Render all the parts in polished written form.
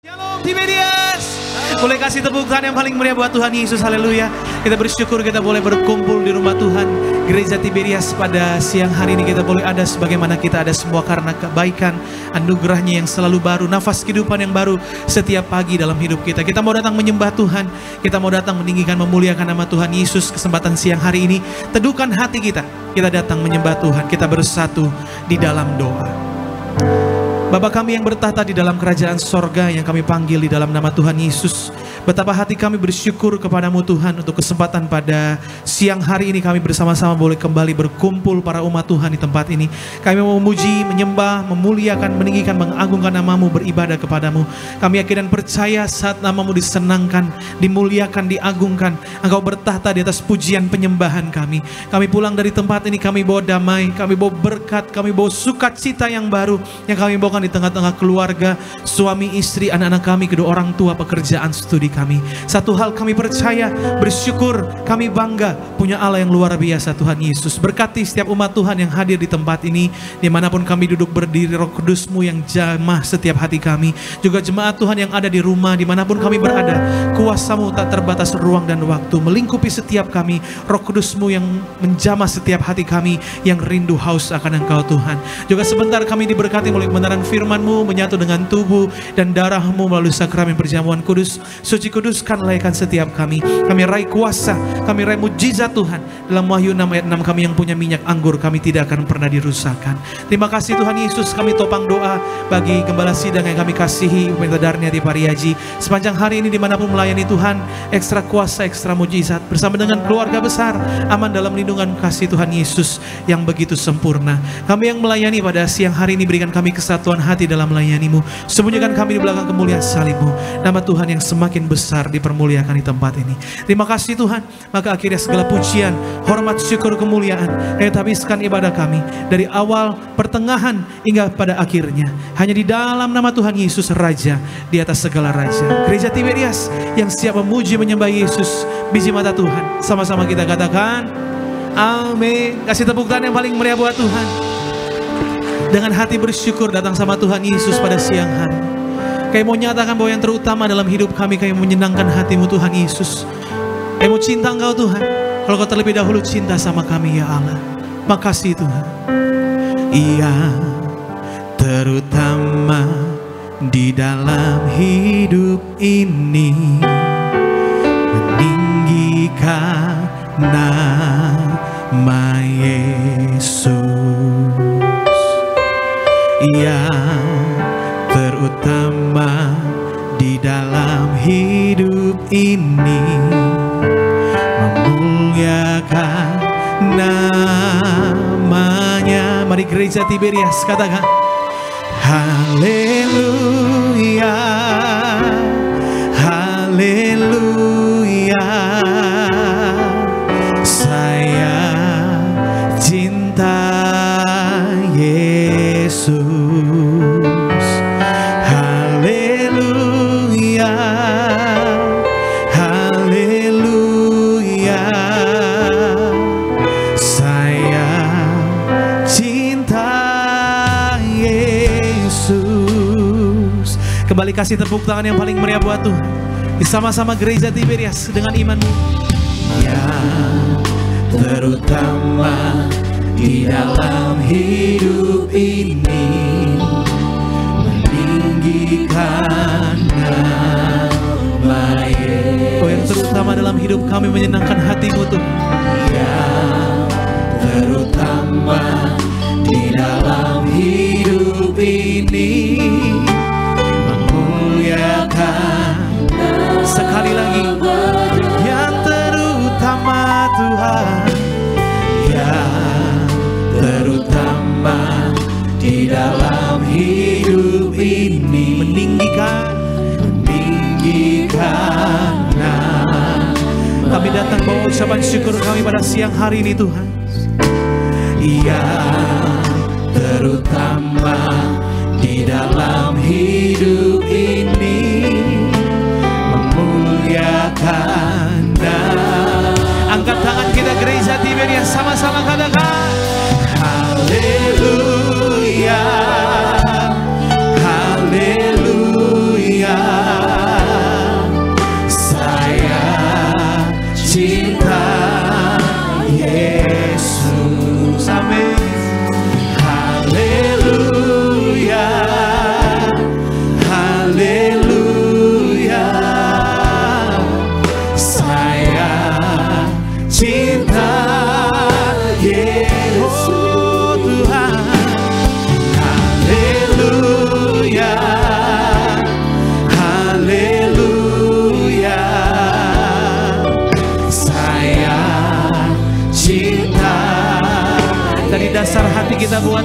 Shalom Tiberias. Boleh kasih tepuk tangan yang paling meriah buat Tuhan Yesus, haleluya. Kita bersyukur kita boleh berkumpul di rumah Tuhan Gereja Tiberias pada siang hari ini. Kita boleh ada sebagaimana kita ada semua karena kebaikan anugerahnya yang selalu baru, nafas kehidupan yang baru setiap pagi dalam hidup kita. Kita mau datang menyembah Tuhan, kita mau datang meninggikan, memuliakan nama Tuhan Yesus. Kesempatan siang hari ini, teduhkan hati kita datang menyembah Tuhan, kita bersatu di dalam doa. Bapa kami yang bertahta di dalam kerajaan sorga, yang kami panggil di dalam nama Tuhan Yesus, betapa hati kami bersyukur kepadamu Tuhan untuk kesempatan pada siang hari ini kami bersama-sama boleh kembali berkumpul para umat Tuhan di tempat ini. Kami mau memuji, menyembah, memuliakan, meninggikan, mengagungkan namamu, beribadah kepadamu. Kami yakin dan percaya saat namamu disenangkan, dimuliakan, diagungkan, Engkau bertahta di atas pujian penyembahan kami. Kami pulang dari tempat ini, kami bawa damai, kami bawa berkat, kami bawa sukacita yang baru yang kami bawa di tengah-tengah keluarga, suami, istri, anak-anak kami, kedua orang tua, pekerjaan, studi kami. Satu hal kami percaya, bersyukur, kami bangga punya Allah yang luar biasa Tuhan Yesus. Berkati setiap umat Tuhan yang hadir di tempat ini, dimanapun kami duduk berdiri, Roh Kudus-Mu yang jamah setiap hati kami. Juga jemaat Tuhan yang ada di rumah, dimanapun kami berada, kuasa-Mu tak terbatas ruang dan waktu, melingkupi setiap kami. Roh Kudus-Mu yang menjamah setiap hati kami, yang rindu haus akan Engkau Tuhan. Juga sebentar kami diberkati oleh kebenaran firman-Mu, menyatu dengan tubuh dan darah-Mu melalui sakramen perjamuan kudus. Suci kuduskan, layakkan setiap kami. Kami raih kuasa, kami raih mujizat Tuhan. Dalam Wahyu 6 ayat 6, kami yang punya minyak anggur, kami tidak akan pernah dirusakkan. Terima kasih Tuhan Yesus. Kami topang doa bagi gembala sidang yang kami kasihi, Pendeta Darniati Pariaji. Sepanjang hari ini dimanapun melayani Tuhan, ekstra kuasa, ekstra mujizat. Bersama dengan keluarga besar, aman dalam lindungan kasih Tuhan Yesus yang begitu sempurna. Kami yang melayani pada siang hari ini, berikan kami kesatuan hati dalam melayani-Mu. Sembunyikan kami di belakang kemuliaan salib-Mu. Nama Tuhan yang semakin besar dipermuliakan di tempat ini. Terima kasih Tuhan. Maka akhirnya segala pujian, hormat, syukur, kemuliaan, kita habiskan ibadah kami dari awal, pertengahan, hingga pada akhirnya hanya di dalam nama Tuhan Yesus, Raja di atas segala raja. Gereja Tiberias yang siap memuji menyembah Yesus, biji mata Tuhan. Sama-sama kita katakan amin. Kasih tepuk tangan yang paling meriah buat Tuhan. Dengan hati bersyukur datang sama Tuhan Yesus pada siang hari. Kami mau nyatakan bahwa yang terutama dalam hidup kami, kami menyenangkan hati-Mu Tuhan Yesus. Kami mau cinta Engkau Tuhan. Kalau Kau terlebih dahulu cinta sama kami ya Allah. Makasih Tuhan. Yang terutama di dalam hidup ini, meninggikan nama Yesus. Yang terutama di dalam hidup ini, memuliakan namanya. Mari Gereja Tiberias katakan haleluya, haleluya. Saya cinta Yesus. Haleluya, haleluya. Saya cinta Yesus. Kembali kasih tepuk tangan yang paling meriah buat Tuhan. Bersama-sama Gereja Tiberias dengan imanmu. Yang terutama di dalam hidup ini, meninggikan nama Yesus. Oh, yang terutama dalam hidup kami, menyenangkan hati-Mu Tuhan. Yang terutama di dalam hidup ini, memuliakan. Sekali lagi, yang terutama Tuhan, yang terutama di dalam hidup ini, meninggikan nama. Kami datang bawa ucapan syukur kami pada siang hari ini Tuhan. Yang terutama di dalam hidup ini, memuliakan nama. Angkat tangan kita Gereja Tiberias, sama-sama katakan haleluya, haleluya.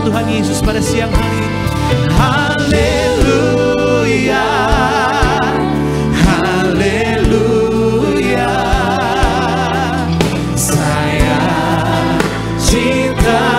Tuhan Yesus pada siang hari ini. Haleluya, haleluya, saya cinta.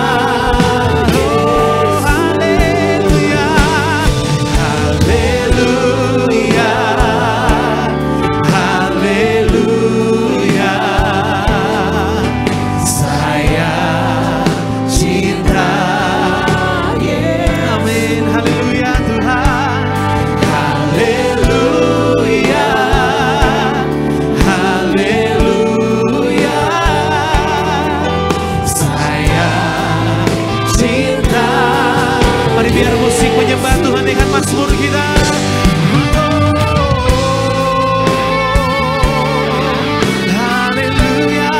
Biar musik menyembah Tuhan dengan mazmur kita. Haleluya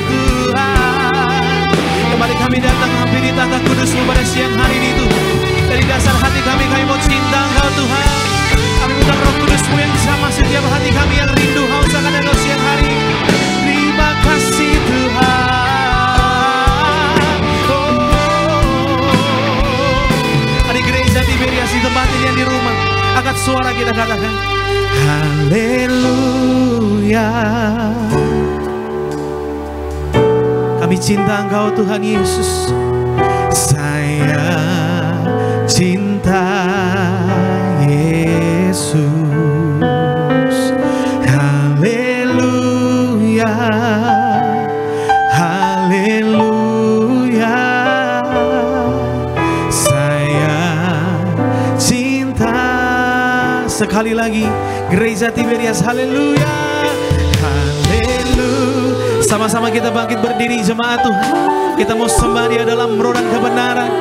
Tuhan. Kembali kami datang hampiri tata kudus-Mu pada siang hari ini Tuhan. Dari dasar hati kami mau cinta Engkau Tuhan. Kami undang Roh Kudus-Mu yang bersama setiap hati kami yang rindu haus akan Engkau siang hari. Terima kasih Tuhan. Tiberias di tempat ini yang di rumah, angkat suara kita katakan haleluya. Kami cinta Engkau Tuhan Yesus. Saya cinta Yesus. Haleluya, haleluya. Sekali lagi, Gereja Tiberias, haleluya, haleluya. Sama-sama kita bangkit berdiri jemaat Tuhan. Kita mau sembah Dia dalam roh dan kebenaran.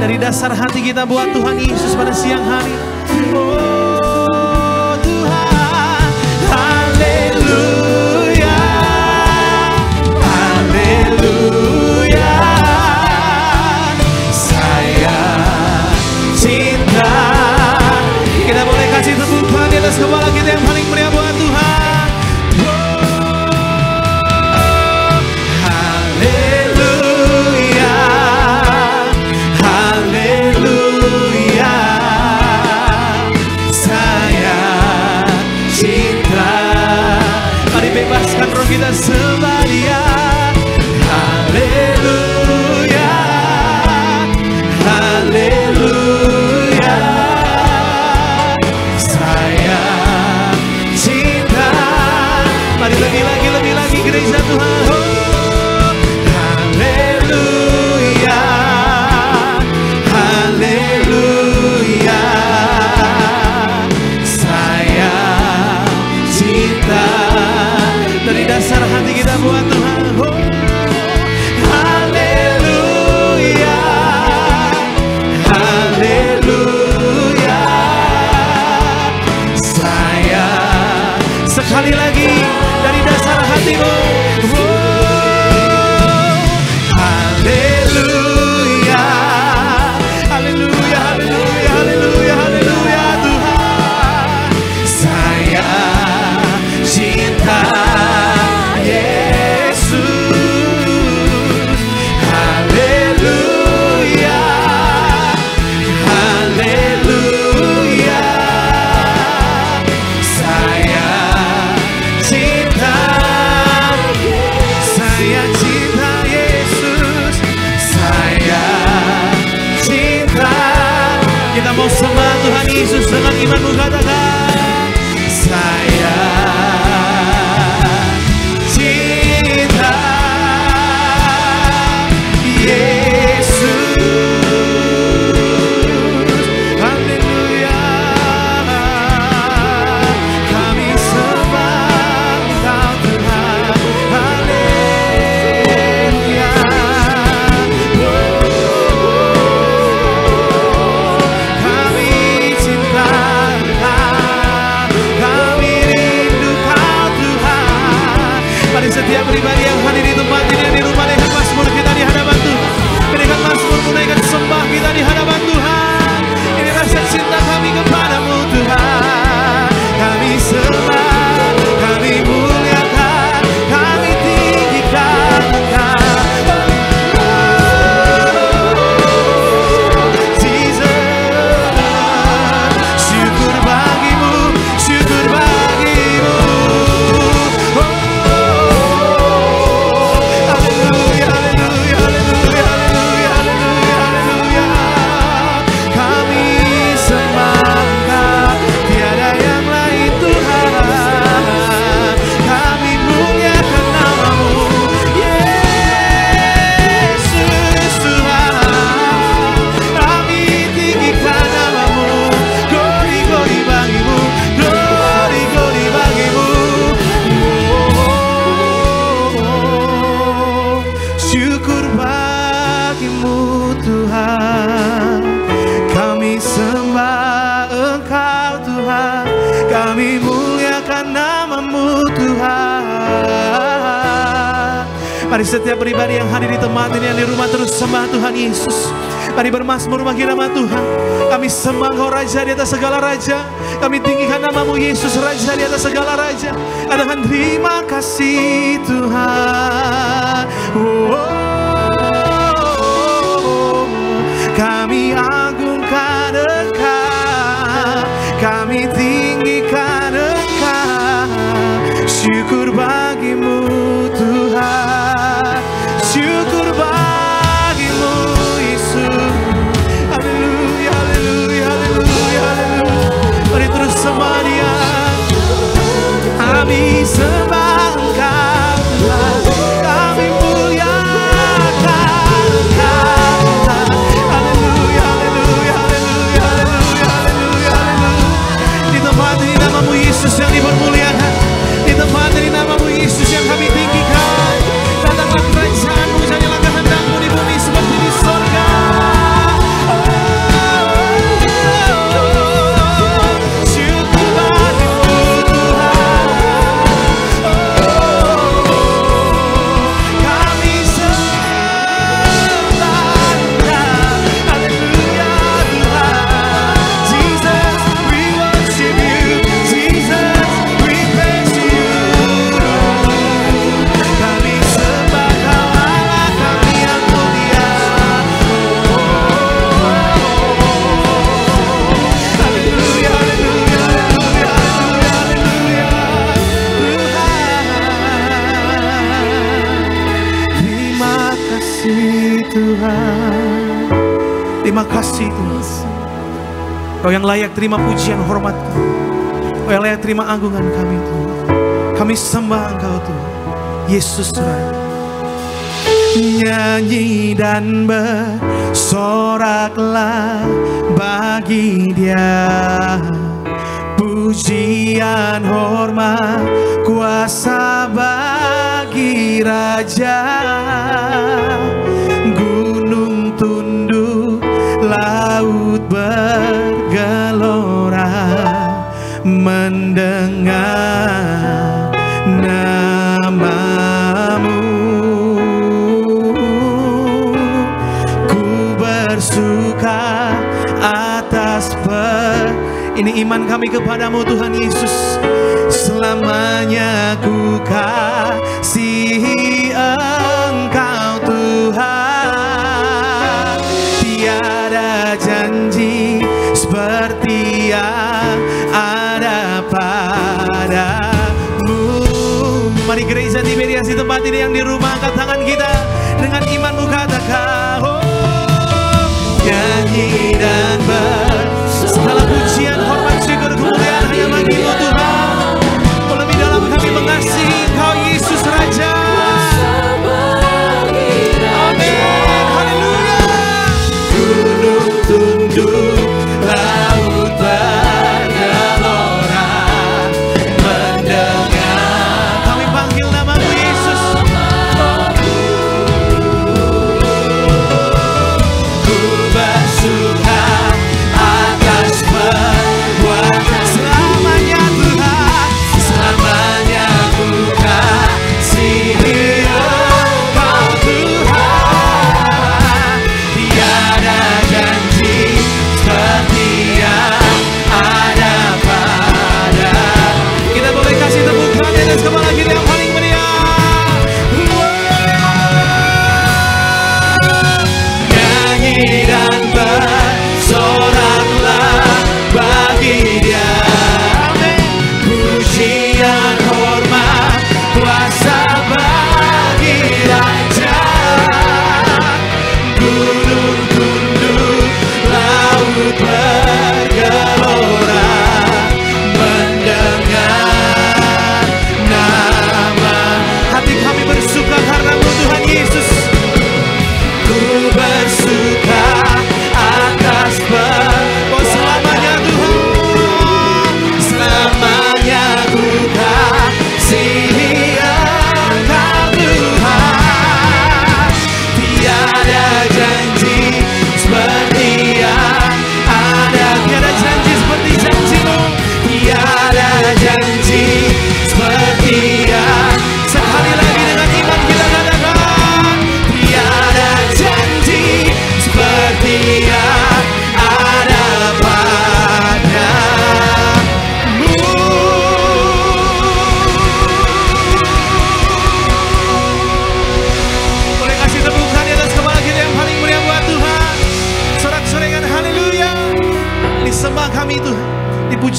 Dari dasar hati kita buat Tuhan Yesus pada siang hari. Oh Tuhan, haleluya, haleluya. Saya cinta. Kita boleh kasih tepuk tangan di atas kepala kita yang paling meriah buat Tuhan. Haleluya, haleluya. Saya cinta. Mari bebaskan roh kita sembah Dia. Haleluya, haleluya. Lebih lagi gereja Tuhan. Oh, haleluya, haleluya. Saya cinta. Dari dasar hati kita buat Tuhan. Oh, haleluya, haleluya. Saya sekali lagi dari dasar hatimu. Oh, haleluya, haleluya, haleluya, haleluya, haleluya Tuhan. Saya cinta Yesus. Haleluya, haleluya. Saya cinta Yesus. Saya cinta. Kita mau sembah Tuhan Yesus dengan imanmu, katakan saya cinta Yesus. Haleluya. Kami sembah Engkau Tuhan. Haleluya. Kami cinta Engkau. setiap pribadi yang hadir di tempat ini, yang di rumah, terus sembah Tuhan Yesus. Mari bermazmur bagi nama Tuhan. Kami sembah Engkau Raja di atas segala raja. Kami tinggikan nama-Mu Yesus, Raja di atas segala raja. Katakan terima kasih Tuhan. Kami agungkan Engkau, kami tinggikan Engkau. Syukur bagimu Tuhan, syukur bagimu Yesus. Haleluya, haleluya, haleluya, haleluya. Mari terus sembah Dia. Kami sembah Engkau Tuhan, kami muliakan Engkau. Haleluya, haleluya, haleluya, haleluya, haleluya, haleluya. Di tempat ini nama-Mu Yesus yang dipermuliakan. Di tempat ini nama-Mu Yesus yang kami tinggikan. Datanglah kerajaan-Mu, jadilah kehendak-Mu di bumi seperti di sorga. Syukur bagimu Tuhan. Kami sembah Engkau. Haleluya Tuhan. Jesus, we worship you. Jesus, we praise you. Kami sembah Kau Allah kami yang mulia. Haleluya, haleluya, haleluya, haleluya, haleluya. Terima kasih Tuhan. Terima kasih Tuhan. Kau yang layak terima pujian hormat Kau. Kau yang layak terima agungan kami Tuhan. Kami sembah Engkau Tuhan Yesus Raja. Nyanyi dan bersoraklah bagi Dia, pujian hormat kuasa bagi Raja. Gunung tunduk, laut bergelora, mendengar nama-Mu. Ku bersuka atas ini iman kami kepadamu Tuhan Yesus. Selamanya ku kasihi Engkau Tuhan. Tiada janji seperti yang ada padamu. Mari gereja Tiberias di tempat ini, yang di rumah, angkat tangan kita dengan imanmu, katakan nyanyi dan segala pujian, hormat, syukur, kemuliaan hanya bagi-Mu Tuhan. Lebih dalam kami mengasihi Engkau Yesus Raja. Amin, haleluya. Gunung tunduk, laut bergelora, mendengar kami panggil nama-Mu Yesus. Ku bersuka atas perbuatan. Selamanya Tuhan, selamanya ku kasihi Engkau Tuhan. Tiada janji seperti yang ada pada. Kita boleh kasih tepuk tangan di atas kepala kita yang paling meriah. Nyanyi dan bersoraklah bagi Dia. Pujian hormat kuasa bagi Raja. Gunung tunduk, laut bergelora, mendengar nama. Hati kami bersuka karena-Mu Tuhan Yesus. Ku bersuka atas selamanya Tuhan, selamanya ku kasihi Engkau Tuhan. Tiada janji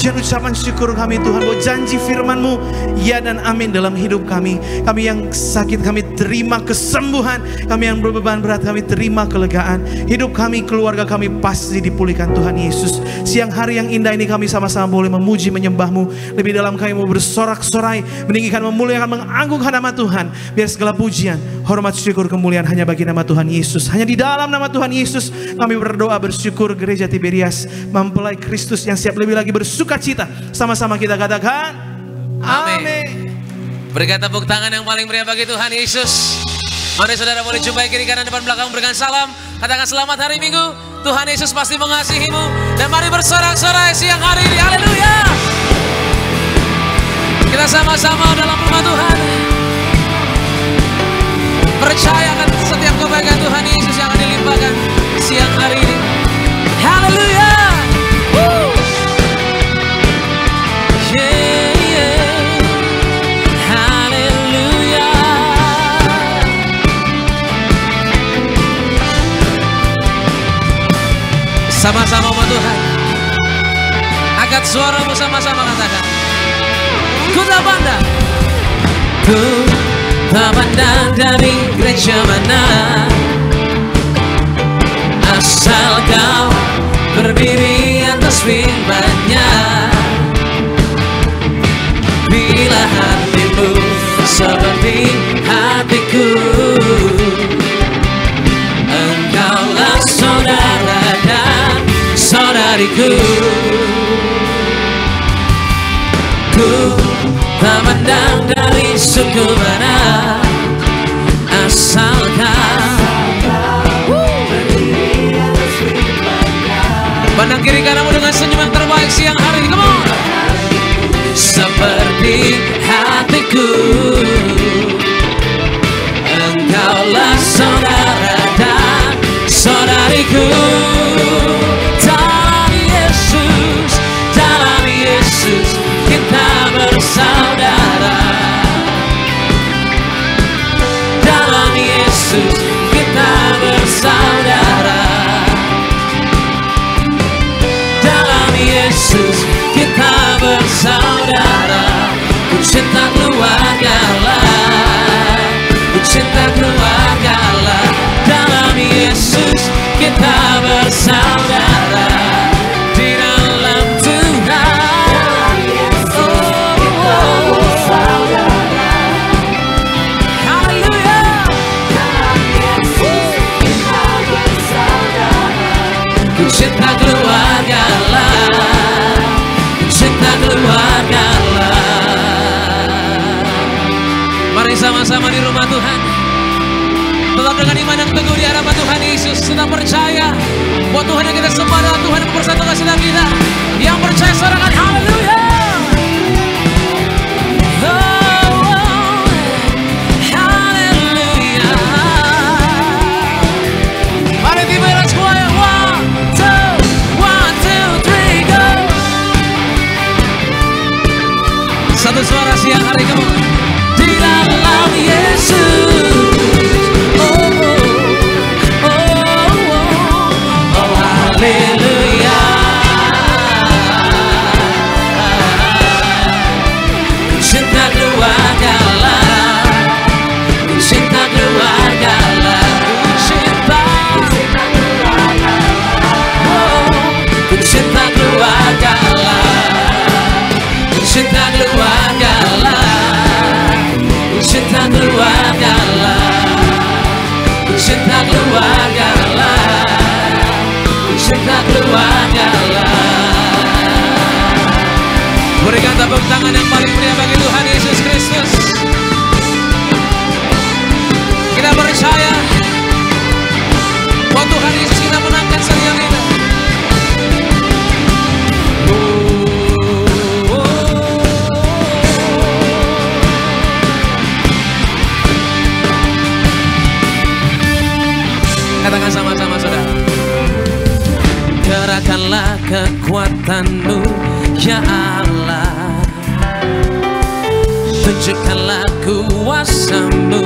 pujian ucapan syukur kami Tuhan, bahwa janji firman-Mu ya dan amin dalam hidup kami. Kami yang sakit kami terima kesembuhan, kami yang berbeban berat kami terima kelegaan. Hidup kami, keluarga kami pasti dipulihkan Tuhan Yesus. Siang hari yang indah ini kami sama-sama boleh memuji menyembah-Mu. Lebih dalam kami mau bersorak-sorai, meninggikan, memuliakan, mengagungkan nama Tuhan. Biar segala pujian, hormat, syukur, kemuliaan hanya bagi nama Tuhan Yesus. Hanya di dalam nama Tuhan Yesus kami berdoa bersyukur. Gereja Tiberias mempelai Kristus yang siap lebih lagi bersuka cita. Sama-sama kita katakan amin. Berikan tepuk tangan yang paling meriah bagi Tuhan Yesus. Mari saudara boleh jumpai kiri kanan depan belakang, berikan salam. Katakan selamat hari Minggu. Tuhan Yesus pasti mengasihimu. Dan mari bersorak-sorai siang hari ini. Haleluya. Kita sama-sama dalam rumah Tuhan. Percayakan setiap kebaikan Tuhan Yesus yang akan dilimpahkan siang hari ini. Haleluya. Yeah, yeah. Haleluya. Sama-sama umat Tuhan, angkat suaramu sama-sama katakan, ku tak pandang, ku tak pandang dari gereja mana, asal kau berdiri atas firman-Nya. Bila hatimu seperti hatiku, engkaulah saudara dan saudariku. Ku tak pandang dari suku mana, asalkan pandang kiri kananmu dengan senyum yang terbaik siang hari ini. Come on. Seperti hatiku, engkaulah saudara dan saudariku. Dalam Yesus, dalam Yesus kita bersaudara. Dalam Yesus kita bersaudara. Dalam Yesus kita bersaudara. Ku cinta keluarga lah, ku cinta keluarga lah. Dalam Yesus kita bersaudara. Di dalam Tuhan, haleluya. Ku cinta keluarga lah, ku cinta keluarga lah. Mari sama-sama di rumah Tuhan, tetap dengan iman yang teguh di hadapan Tuhan Yesus. Tetap percaya bahwa Tuhan yang kita sembah adalah Tuhan yang mempersatukan cinta kita. Yang percaya sorakan haleluya. Haleluya. Mari tiba-tiba semua yang 1, 2, 3, go. Satu suara siang hari kamu. Di dalam Yesus. Haleluya. Cinta keluarga lah, cinta keluarga lah, cinta keluarga lah, cinta keluarga lah, cinta keluarga lah, cinta keluarga lah, cinta keluarga lah, cinta keluarga lah. Berikan tepuk tangan yang paling meriah bagi Tuhan Yesus Kristus. Kita percaya bahwa Tuhan Yesus kita menangkan setiap kita. Katakan sama-sama saudara. Gerakkanlah kekuatan-Mu ya Allah, tunjukkanlah kuasa-Mu.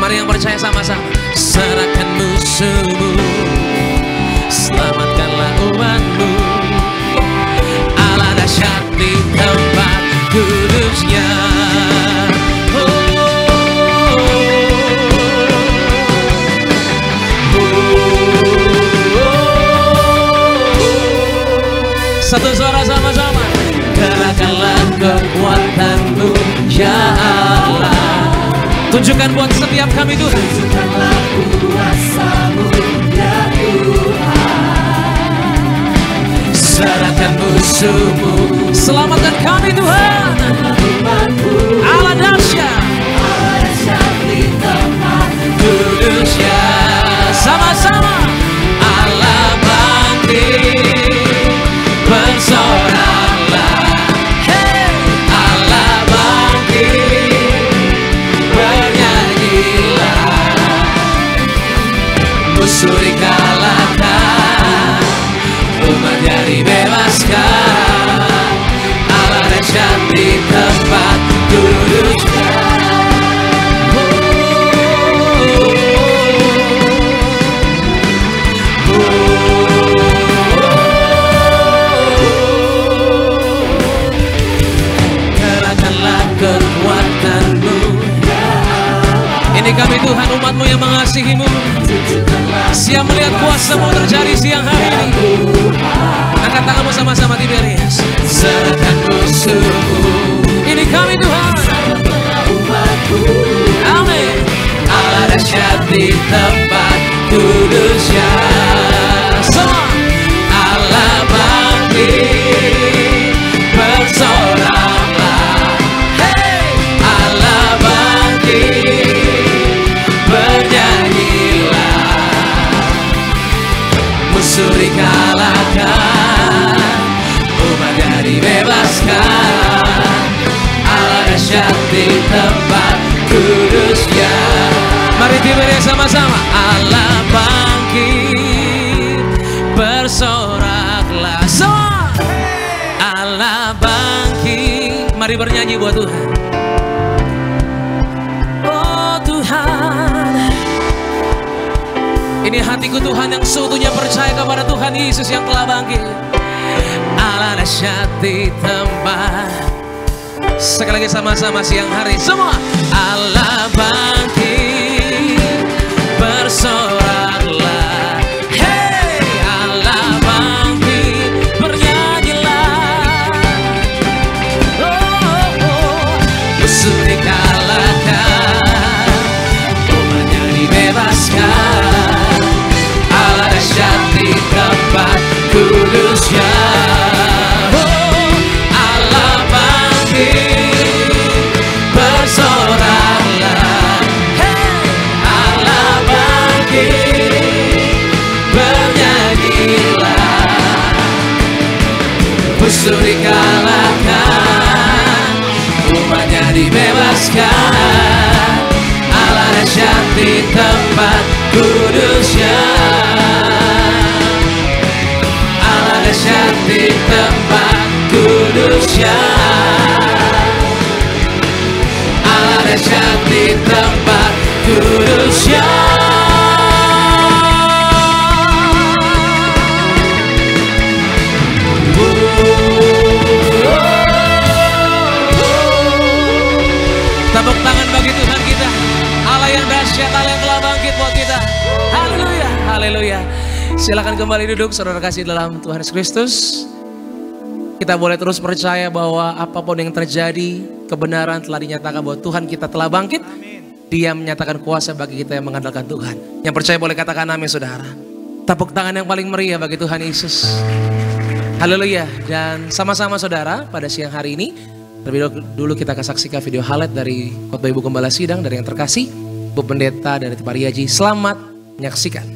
Mari yang percaya sama-sama. Serahkan musuh-Mu, selamatkanlah umat-Mu. Satu suara sama-sama. Kerahkanlah kekuatan-Mu ya Allah. Tunjukkan buat setiap kami Tuhan. Tunjukkanlah kuasa-Mu ya Tuhan. Serahkan musuh-Mu, selamatkan kami Tuhan. Allah dahsyat, Allah dahsyat di tempat kudus-Nya. Sama-sama. Allah bangkit, bersoraklah. Hey, Allah bangkit, bernyanyilah. Musuh dikalahkan, umatnya dibebaskan. Allah dahsyat di tempat kudus-Nya. Kerahkanlah kekuatan-Mu. Ini kami Tuhan, umat-Mu yang mengasihi-Mu. Siap melihat kuasa-Mu terjadi siang hari ini. Angkat tanganmu sama-sama Tiberias. Serahkan musuh-Mu. Ini kami Tuhan. Amin. Allah dahsyat di tempat kudus-Nya. Semua. Allah bangkit, bersoraklah. Hey, Allah bangkit, bernyanyilah. Musuh dikalahkan, umatnya dibebaskan. Allah dahsyat di tempat kudus-Nya. Mari Tiberias sama-sama. Allah bangkit, bersoraklah. Semua. Allah bangkit. Mari bernyanyi buat Tuhan. Oh Tuhan, ini hatiku Tuhan yang seutuhnya percaya kepada Tuhan Yesus yang telah bangkit. Allah dahsyat di tempat. Sekali lagi sama-sama siang hari semua. Allah bangkit, bersoraklah. Hey, Allah bangkit, bernyanyilah. Musuh dikalahkan, umatnya dibebaskan. Allah dahsyat di tempat kudus-Nya. Allah bangkit, bersoraklah. Hey, Allah bangkit, bernyanyilah. Musuh dikalahkan, umatnya dibebaskan. Allah dahsyat di tempat kudus-Nya. Allah dahsyat di tempat kudus-Nya. Allah dahsyat di tempat kudus-Nya. Tepuk tangan bagi Tuhan kita, Allah yang dahsyat, Allah yang telah bangkit buat kita. Haleluya, haleluya. Silakan kembali duduk, saudara kasih dalam Tuhan Yesus Kristus. Kita boleh terus percaya bahwa apapun yang terjadi, kebenaran telah dinyatakan bahwa Tuhan kita telah bangkit. Dia menyatakan kuasa bagi kita yang mengandalkan Tuhan. Yang percaya boleh katakan amin, saudara. Tepuk tangan yang paling meriah bagi Tuhan Yesus. Haleluya. Dan sama-sama saudara, pada siang hari ini, terlebih dulu kita akan saksikan video highlight dari khotbah Ibu Gembala Sidang dari yang terkasih, Bu Pendeta dari Tepariaji. Selamat menyaksikan.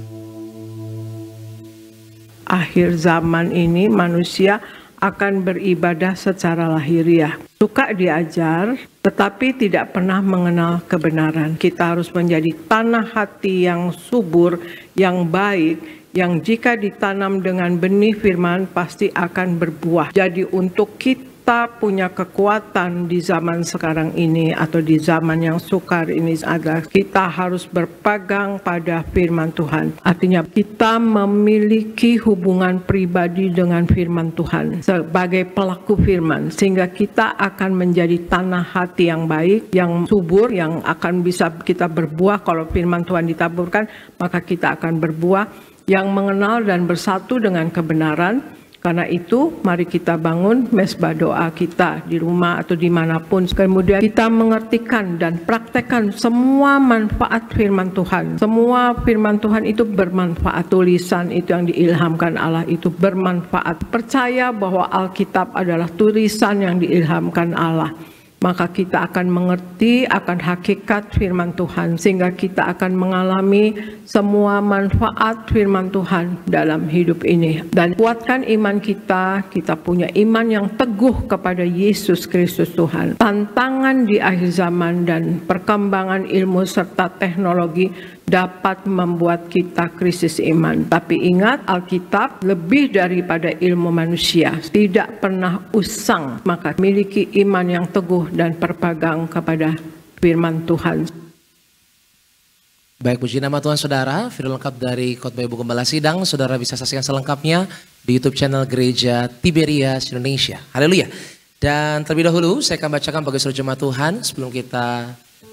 Akhir zaman ini manusia akan beribadah secara lahiriah. Suka diajar, tetapi tidak pernah mengenal kebenaran. Kita harus menjadi tanah hati yang subur, yang baik, yang jika ditanam dengan benih firman pasti akan berbuah. Jadi untuk kita punya kekuatan di zaman sekarang ini atau di zaman yang sukar ini adalah kita harus berpegang pada firman Tuhan. Artinya kita memiliki hubungan pribadi dengan firman Tuhan sebagai pelaku firman, sehingga kita akan menjadi tanah hati yang baik, yang subur, yang akan bisa kita berbuah. Kalau firman Tuhan ditaburkan, maka kita akan berbuah, yang mengenal dan bersatu dengan kebenaran, Karena itu mari kita bangun mesbah doa kita di rumah atau dimanapun. Kemudian kita mengertikan dan praktekkan semua manfaat firman Tuhan. Semua firman Tuhan itu bermanfaat. Tulisan itu yang diilhamkan Allah itu bermanfaat. Percaya bahwa Alkitab adalah tulisan yang diilhamkan Allah. Maka kita akan mengerti akan hakikat firman Tuhan, sehingga kita akan mengalami semua manfaat firman Tuhan dalam hidup ini. Dan kuatkan iman kita punya iman yang teguh kepada Yesus Kristus Tuhan. Tantangan di akhir zaman dan perkembangan ilmu serta teknologi dapat membuat kita krisis iman. Tapi ingat, Alkitab lebih daripada ilmu manusia, tidak pernah usang. Maka miliki iman yang teguh dan berpegang kepada firman Tuhan. Baik, puji nama Tuhan saudara. Video lengkap dari Khotbah Ibu Gembala Sidang, saudara bisa saksikan selengkapnya di YouTube channel Gereja Tiberias Indonesia. Haleluya. Dan terlebih dahulu saya akan bacakan bagi seluruh jemaat Tuhan sebelum kita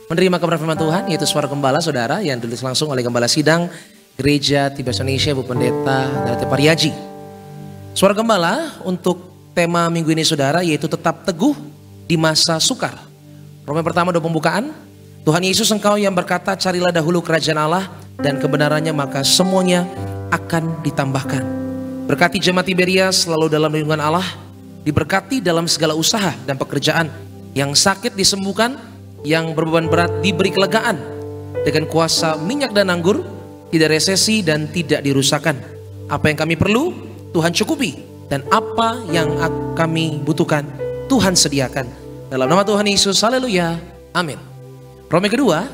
menerima kebenaran firman Tuhan, yaitu suara gembala saudara yang ditulis langsung oleh Gembala Sidang Gereja Tiberias Indonesia, Bu Pendeta Darate Pariaji. Suara gembala untuk tema minggu ini saudara, yaitu tetap teguh di masa sukar. Roma pertama 2 pembukaan. Tuhan Yesus engkau yang berkata, carilah dahulu kerajaan Allah dan kebenarannya, maka semuanya akan ditambahkan. Berkati jemaat Tiberias selalu dalam lindungan Allah, diberkati dalam segala usaha dan pekerjaan, yang sakit disembuhkan, yang berbeban berat diberi kelegaan, dengan kuasa minyak dan anggur, tidak resesi dan tidak dirusakkan. Apa yang kami perlu, Tuhan cukupi, dan apa yang kami butuhkan, Tuhan sediakan. Dalam nama Tuhan Yesus, haleluya, amin. Roma kedua,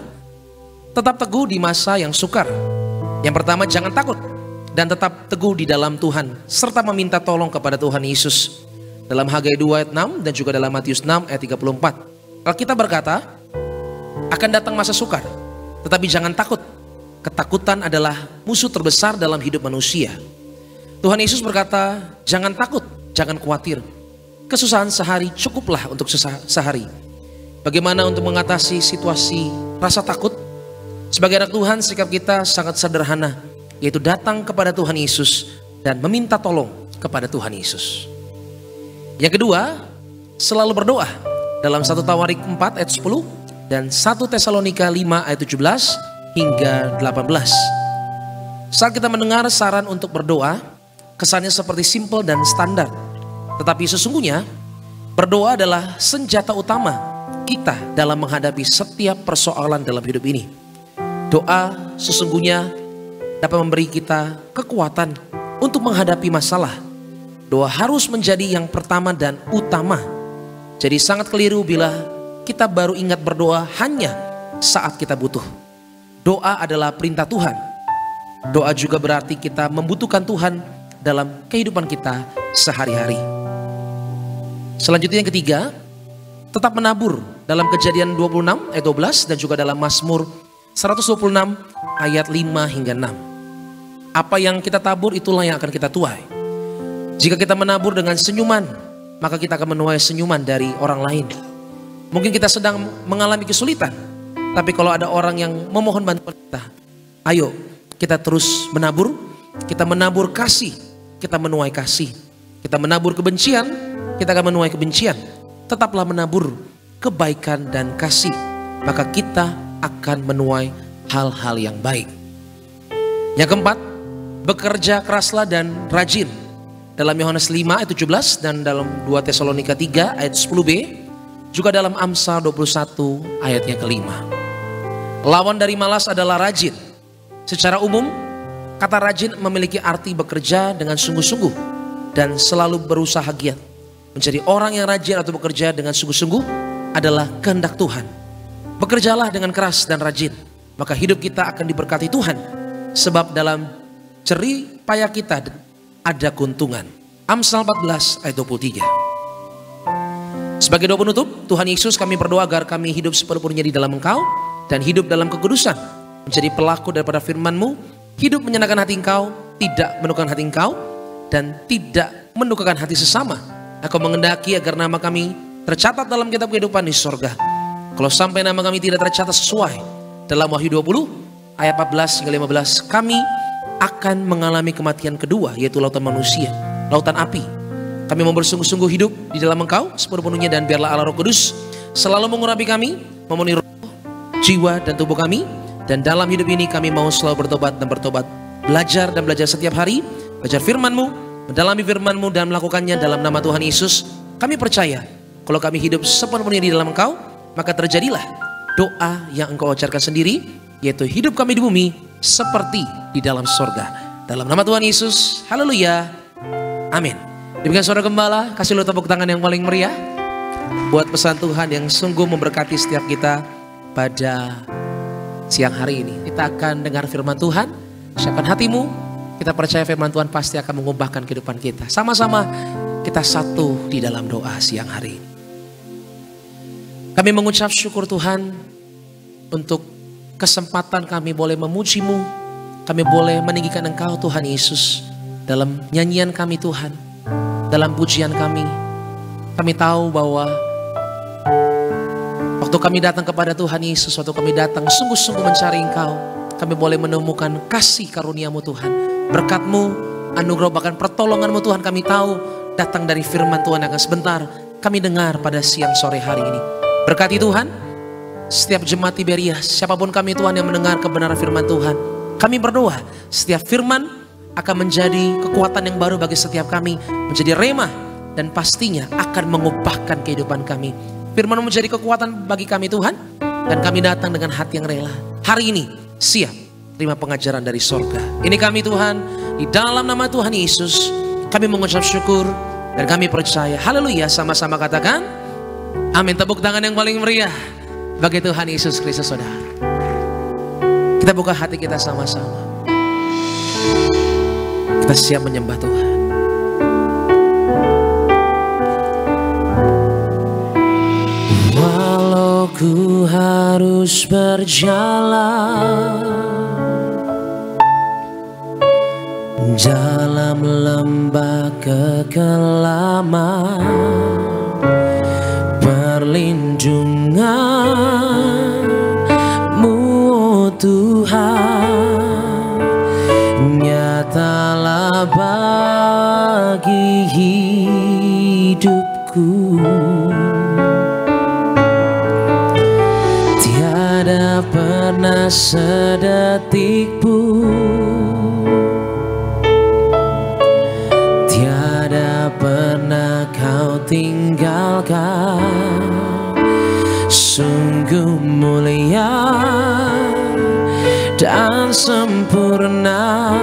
tetap teguh di masa yang sukar. Yang pertama, jangan takut dan tetap teguh di dalam Tuhan, serta meminta tolong kepada Tuhan Yesus. Dalam Hagai 2 ayat 6 dan juga dalam Matius 6 ayat 34. Alkitab berkata, akan datang masa sukar, tetapi jangan takut. Ketakutan adalah musuh terbesar dalam hidup manusia. Tuhan Yesus berkata, jangan takut, jangan khawatir. Kesusahan sehari cukuplah untuk sehari. Bagaimana untuk mengatasi situasi rasa takut? Sebagai anak Tuhan, sikap kita sangat sederhana, yaitu datang kepada Tuhan Yesus dan meminta tolong kepada Tuhan Yesus. Yang kedua, selalu berdoa. Dalam 1 Tawarik 4 ayat 10 dan 1 Tesalonika 5 ayat 17 hingga 18. Saat kita mendengar saran untuk berdoa, kesannya seperti simpel dan standar. Tetapi sesungguhnya berdoa adalah senjata utama kita dalam menghadapi setiap persoalan dalam hidup ini. Doa sesungguhnya dapat memberi kita kekuatan untuk menghadapi masalah. Doa harus menjadi yang pertama dan utama. Jadi sangat keliru bila kita baru ingat berdoa hanya saat kita butuh. Doa adalah perintah Tuhan. Doa juga berarti kita membutuhkan Tuhan dalam kehidupan kita sehari-hari. Selanjutnya yang ketiga, tetap menabur. Dalam Kejadian 26 ayat 12 dan juga dalam Mazmur 126 ayat 5 hingga 6. Apa yang kita tabur itulah yang akan kita tuai. Jika kita menabur dengan senyuman, maka kita akan menuai senyuman dari orang lain. Mungkin kita sedang mengalami kesulitan, tapi kalau ada orang yang memohon bantuan kita, ayo kita terus menabur. Kita menabur kasih, kita menuai kasih. Kita menabur kebencian, kita akan menuai kebencian. Tetaplah menabur kebaikan dan kasih, maka kita akan menuai hal-hal yang baik. Yang keempat, bekerja keraslah dan rajin. Dalam Yohanes 5 ayat 17 dan dalam 2 Tesalonika 3 ayat 10b, juga dalam Amsal 21 ayatnya kelima. Lawan dari malas adalah rajin. Secara umum, kata rajin memiliki arti bekerja dengan sungguh-sungguh dan selalu berusaha giat. Menjadi orang yang rajin atau bekerja dengan sungguh-sungguh adalah kehendak Tuhan. Bekerjalah dengan keras dan rajin, maka hidup kita akan diberkati Tuhan. Sebab dalam jerih payah kita ada keuntungan. Amsal 14 ayat 23. Sebagai doa penutup, Tuhan Yesus kami berdoa agar kami hidup sepenuhnya di dalam Engkau dan hidup dalam kekudusan, menjadi pelaku daripada firman-Mu, hidup menyenangkan hati Engkau, tidak mendukakan hati Engkau, dan tidak mendukakan hati sesama. Engkau mengendaki agar nama kami tercatat dalam kitab kehidupan di sorga. Kalau sampai nama kami tidak tercatat sesuai dalam Wahyu 20 ayat 14 hingga 15, kami akan mengalami kematian kedua, yaitu lautan manusia. lautan api. Kami mau bersungguh-sungguh hidup di dalam Engkau sepenuh-penuhnya, dan biarlah Allah Roh Kudus selalu mengurapi kami, memenuhi roh, jiwa dan tubuh kami. Dan dalam hidup ini kami mau selalu bertobat dan bertobat, belajar dan belajar setiap hari, belajar firman-Mu, mendalami firman-Mu dan melakukannya dalam nama Tuhan Yesus. Kami percaya kalau kami hidup sepenuhnya di dalam Engkau, maka terjadilah doa yang Engkau ajarkan sendiri, yaitu hidup kami di bumi seperti di dalam sorga. Dalam nama Tuhan Yesus, haleluya, amin. Demikian saudara gembala, kasih lu tepuk tangan yang paling meriah buat pesan Tuhan yang sungguh memberkati setiap kita pada siang hari ini. Kita akan dengar firman Tuhan. Siapkan hatimu, kita percaya firman Tuhan pasti akan mengubahkan kehidupan kita. Sama-sama kita satu di dalam doa siang hari ini. Kami mengucap syukur Tuhan untuk kesempatan kami boleh memuji-Mu, kami boleh meninggikan Engkau Tuhan Yesus dalam nyanyian kami Tuhan, dalam pujian kami. Kami tahu bahwa waktu kami datang kepada Tuhan Yesus, waktu kami datang sungguh-sungguh mencari Engkau, kami boleh menemukan kasih karunia-Mu Tuhan, berkat-Mu, anugerah bahkan pertolongan-Mu Tuhan. Kami tahu datang dari firman Tuhan yang akan sebentar kami dengar pada siang sore hari ini. Berkati Tuhan setiap jemaat Tiberias, siapapun kami Tuhan yang mendengar kebenaran firman Tuhan. Kami berdoa setiap firman akan menjadi kekuatan yang baru bagi setiap kami, menjadi rema, dan pastinya akan mengubahkan kehidupan kami. Firman menjadi kekuatan bagi kami Tuhan, dan kami datang dengan hati yang rela. Hari ini siap terima pengajaran dari sorga. Ini kami Tuhan, di dalam nama Tuhan Yesus kami mengucap syukur dan kami percaya. Haleluya, sama-sama katakan amin. Tepuk tangan yang paling meriah bagi Tuhan Yesus Kristus, saudara. Kita buka hati kita sama-sama. Kita siap menyembah Tuhan. Walau ku harus berjalan dalam lembah kekelaman, perlindungan-Mu Tuhan nyatalah bagi hidupku. Tiada pernah sedetik pun, tiada pernah Kau tinggalkan. Sungguh mulia dan sempurna,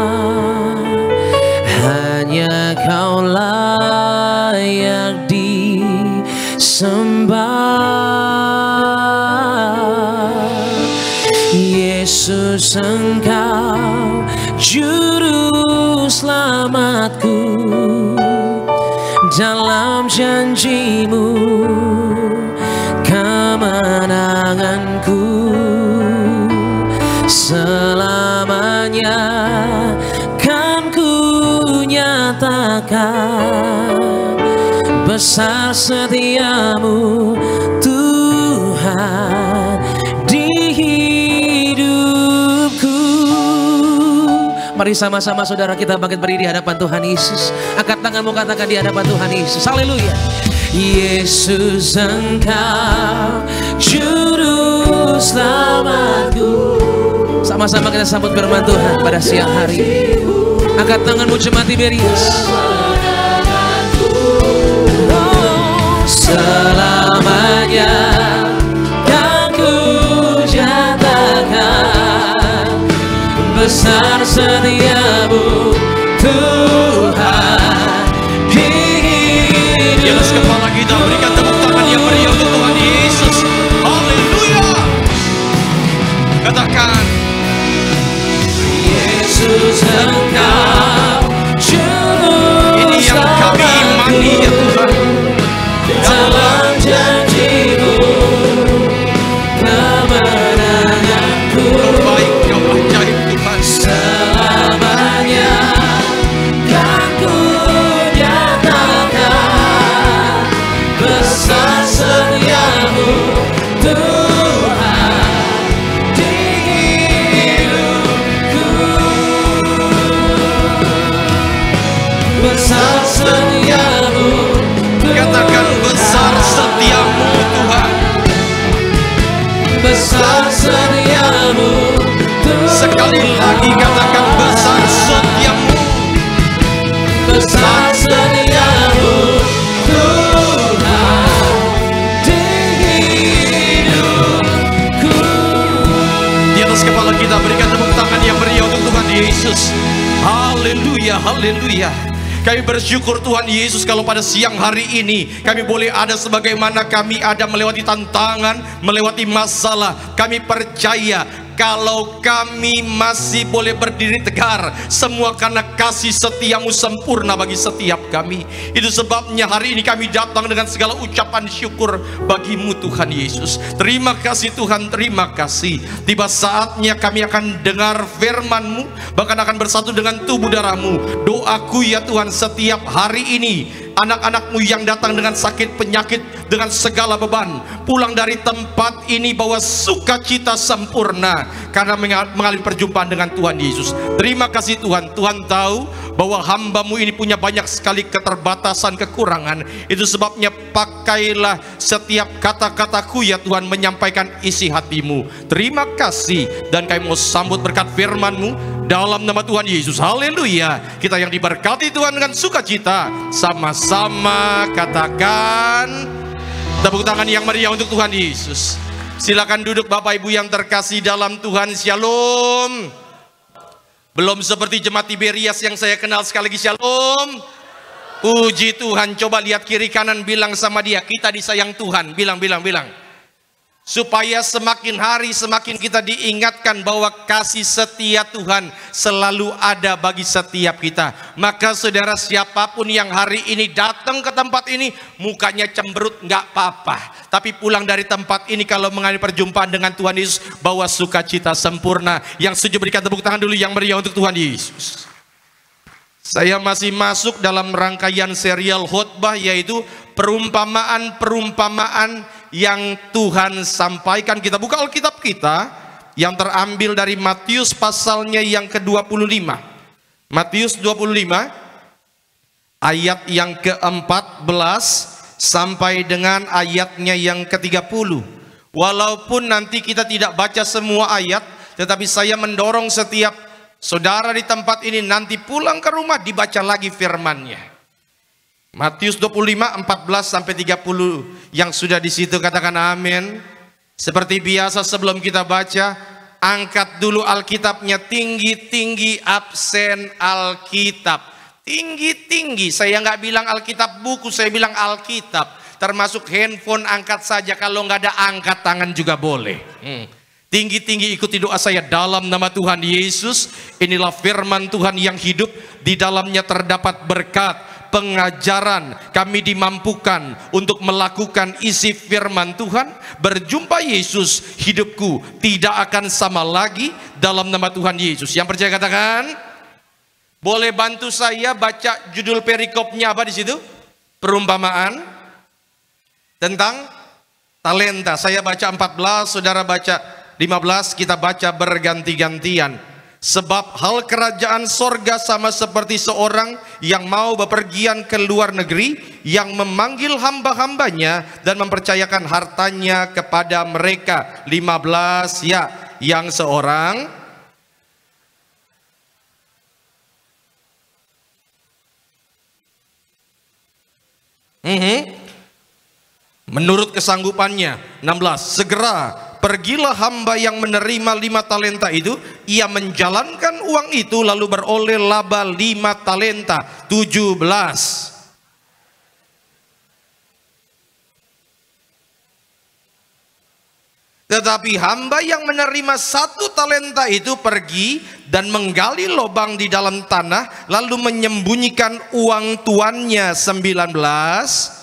hanya Kau layak disembah. Yesus, Engkau juru selamatku, dalam janji-Mu kemenanganku selamanya kan ku nyatakan. Besar setia-Mu Tuhan di hidupku. Mari sama-sama saudara kita bangkit berdiri di hadapan Tuhan Yesus. Angkat tanganmu, katakan di hadapan Tuhan Yesus. Haleluya. Yesus, Engkau juru selamatku. Sama-sama kita sambut firman Tuhan pada siang hari ini. Angkat tanganmu jemaat Tiberias. Oh, selamanya kan ku nyatakan. Besar setia-Mu Tuhan di hidup. Di atas kepala kita berikan tepuk tangan yang meriah untuk Tuhan Yesus. Haleluya. Katakan, Yesus, Engkau juru ini yang kami imani ya Tuhan. dalam janji-Mu kemenanganku. Baik yang ajaib Tuhan. Selamanya kan ku nyatakan. Besar setia-Mu Tuhan di hidupku. Besar besar setiamu Tuhan. Sekali lagi katakan besar setiamu. Besar setiamu Tuhan di hidupku. Di atas kepala kita berikan tepuk tangan yang meriah untuk Tuhan Yesus. Haleluya, haleluya. Kami bersyukur Tuhan Yesus kalau pada siang hari ini kami boleh ada sebagaimana kami ada melewati tantangan, melewati masalah. Kami percaya kalau kami masih boleh berdiri tegar, semua karena kasih setiamu sempurna bagi setiap kami. Itu sebabnya hari ini kami datang dengan segala ucapan syukur bagimu Tuhan Yesus. Terima kasih Tuhan, terima kasih. Tiba saatnya kami akan dengar firman-Mu, bahkan akan bersatu dengan tubuh darah-Mu. Doaku ya Tuhan, setiap hari ini anak-anak-Mu yang datang dengan sakit penyakit, dengan segala beban, pulang dari tempat ini bawa sukacita sempurna karena mengalami perjumpaan dengan Tuhan Yesus. Terima kasih Tuhan. Tuhan tahu bahwa hamba-Mu ini punya banyak sekali keterbatasan, kekurangan. Itu sebabnya pakailah setiap kata-kataku ya Tuhan, menyampaikan isi hati-Mu. Terima kasih, dan kami mau sambut berkat firman-Mu dalam nama Tuhan Yesus. Haleluya. Kita yang diberkati Tuhan dengan sukacita, sama-sama katakan tepuk tangan yang meriah untuk Tuhan Yesus. Silakan duduk Bapak Ibu yang terkasih dalam Tuhan. Shalom. Belum seperti jemaat Tiberias yang saya kenal, sekali lagi shalom. Puji Tuhan. Coba lihat kiri kanan, bilang sama dia, kita disayang Tuhan. Bilang. Supaya semakin hari semakin kita diingatkan bahwa kasih setia Tuhan selalu ada bagi setiap kita. Maka saudara, siapapun yang hari ini datang ke tempat ini mukanya cemberut, nggak apa-apa. Tapi pulang dari tempat ini kalau mengalami perjumpaan dengan Tuhan Yesus, bawa sukacita sempurna. Yang setuju berikan tepuk tangan dulu yang meriah untuk Tuhan Yesus. Saya masih masuk dalam rangkaian serial khotbah, yaitu perumpamaan-perumpamaan yang Tuhan sampaikan. Kita buka Alkitab kita yang terambil dari Matius pasalnya yang ke-25. Matius 25 ayat yang ke-14 sampai dengan ayatnya yang ke-30. Walaupun nanti kita tidak baca semua ayat, tetapi saya mendorong setiap saudara di tempat ini nanti pulang ke rumah dibaca lagi firman-Nya. Matius 25 14 sampai 30 yang sudah di situ katakan amin. Seperti biasa sebelum kita baca, angkat dulu Alkitabnya tinggi-tinggi, absen Alkitab. Tinggi-tinggi, saya nggak bilang Alkitab buku, saya bilang Alkitab. Termasuk handphone angkat saja, kalau nggak ada angkat tangan juga boleh. Tinggi-tinggi ikuti doa saya dalam nama Tuhan Yesus. Inilah firman Tuhan yang hidup, di dalamnya terdapat berkat, pengajaran. Kami dimampukan untuk melakukan isi firman Tuhan. Berjumpa Yesus, hidupku tidak akan sama lagi dalam nama Tuhan Yesus. Yang percaya katakan. Boleh bantu saya baca judul perikopnya apa di situ? Perumpamaan tentang talenta. Saya baca 14, saudara baca 15, kita baca berganti-gantian. Sebab hal kerajaan sorga sama seperti seorang yang mau bepergian ke luar negeri, yang memanggil hamba-hambanya dan mempercayakan hartanya kepada mereka. 15, ya, yang seorang menurut kesanggupannya. 16, segera pergilah hamba yang menerima 5 talenta itu, ia menjalankan uang itu lalu beroleh laba 5 talenta. 17, tetapi hamba yang menerima 1 talenta itu pergi dan menggali lubang di dalam tanah, lalu menyembunyikan uang tuannya. 19,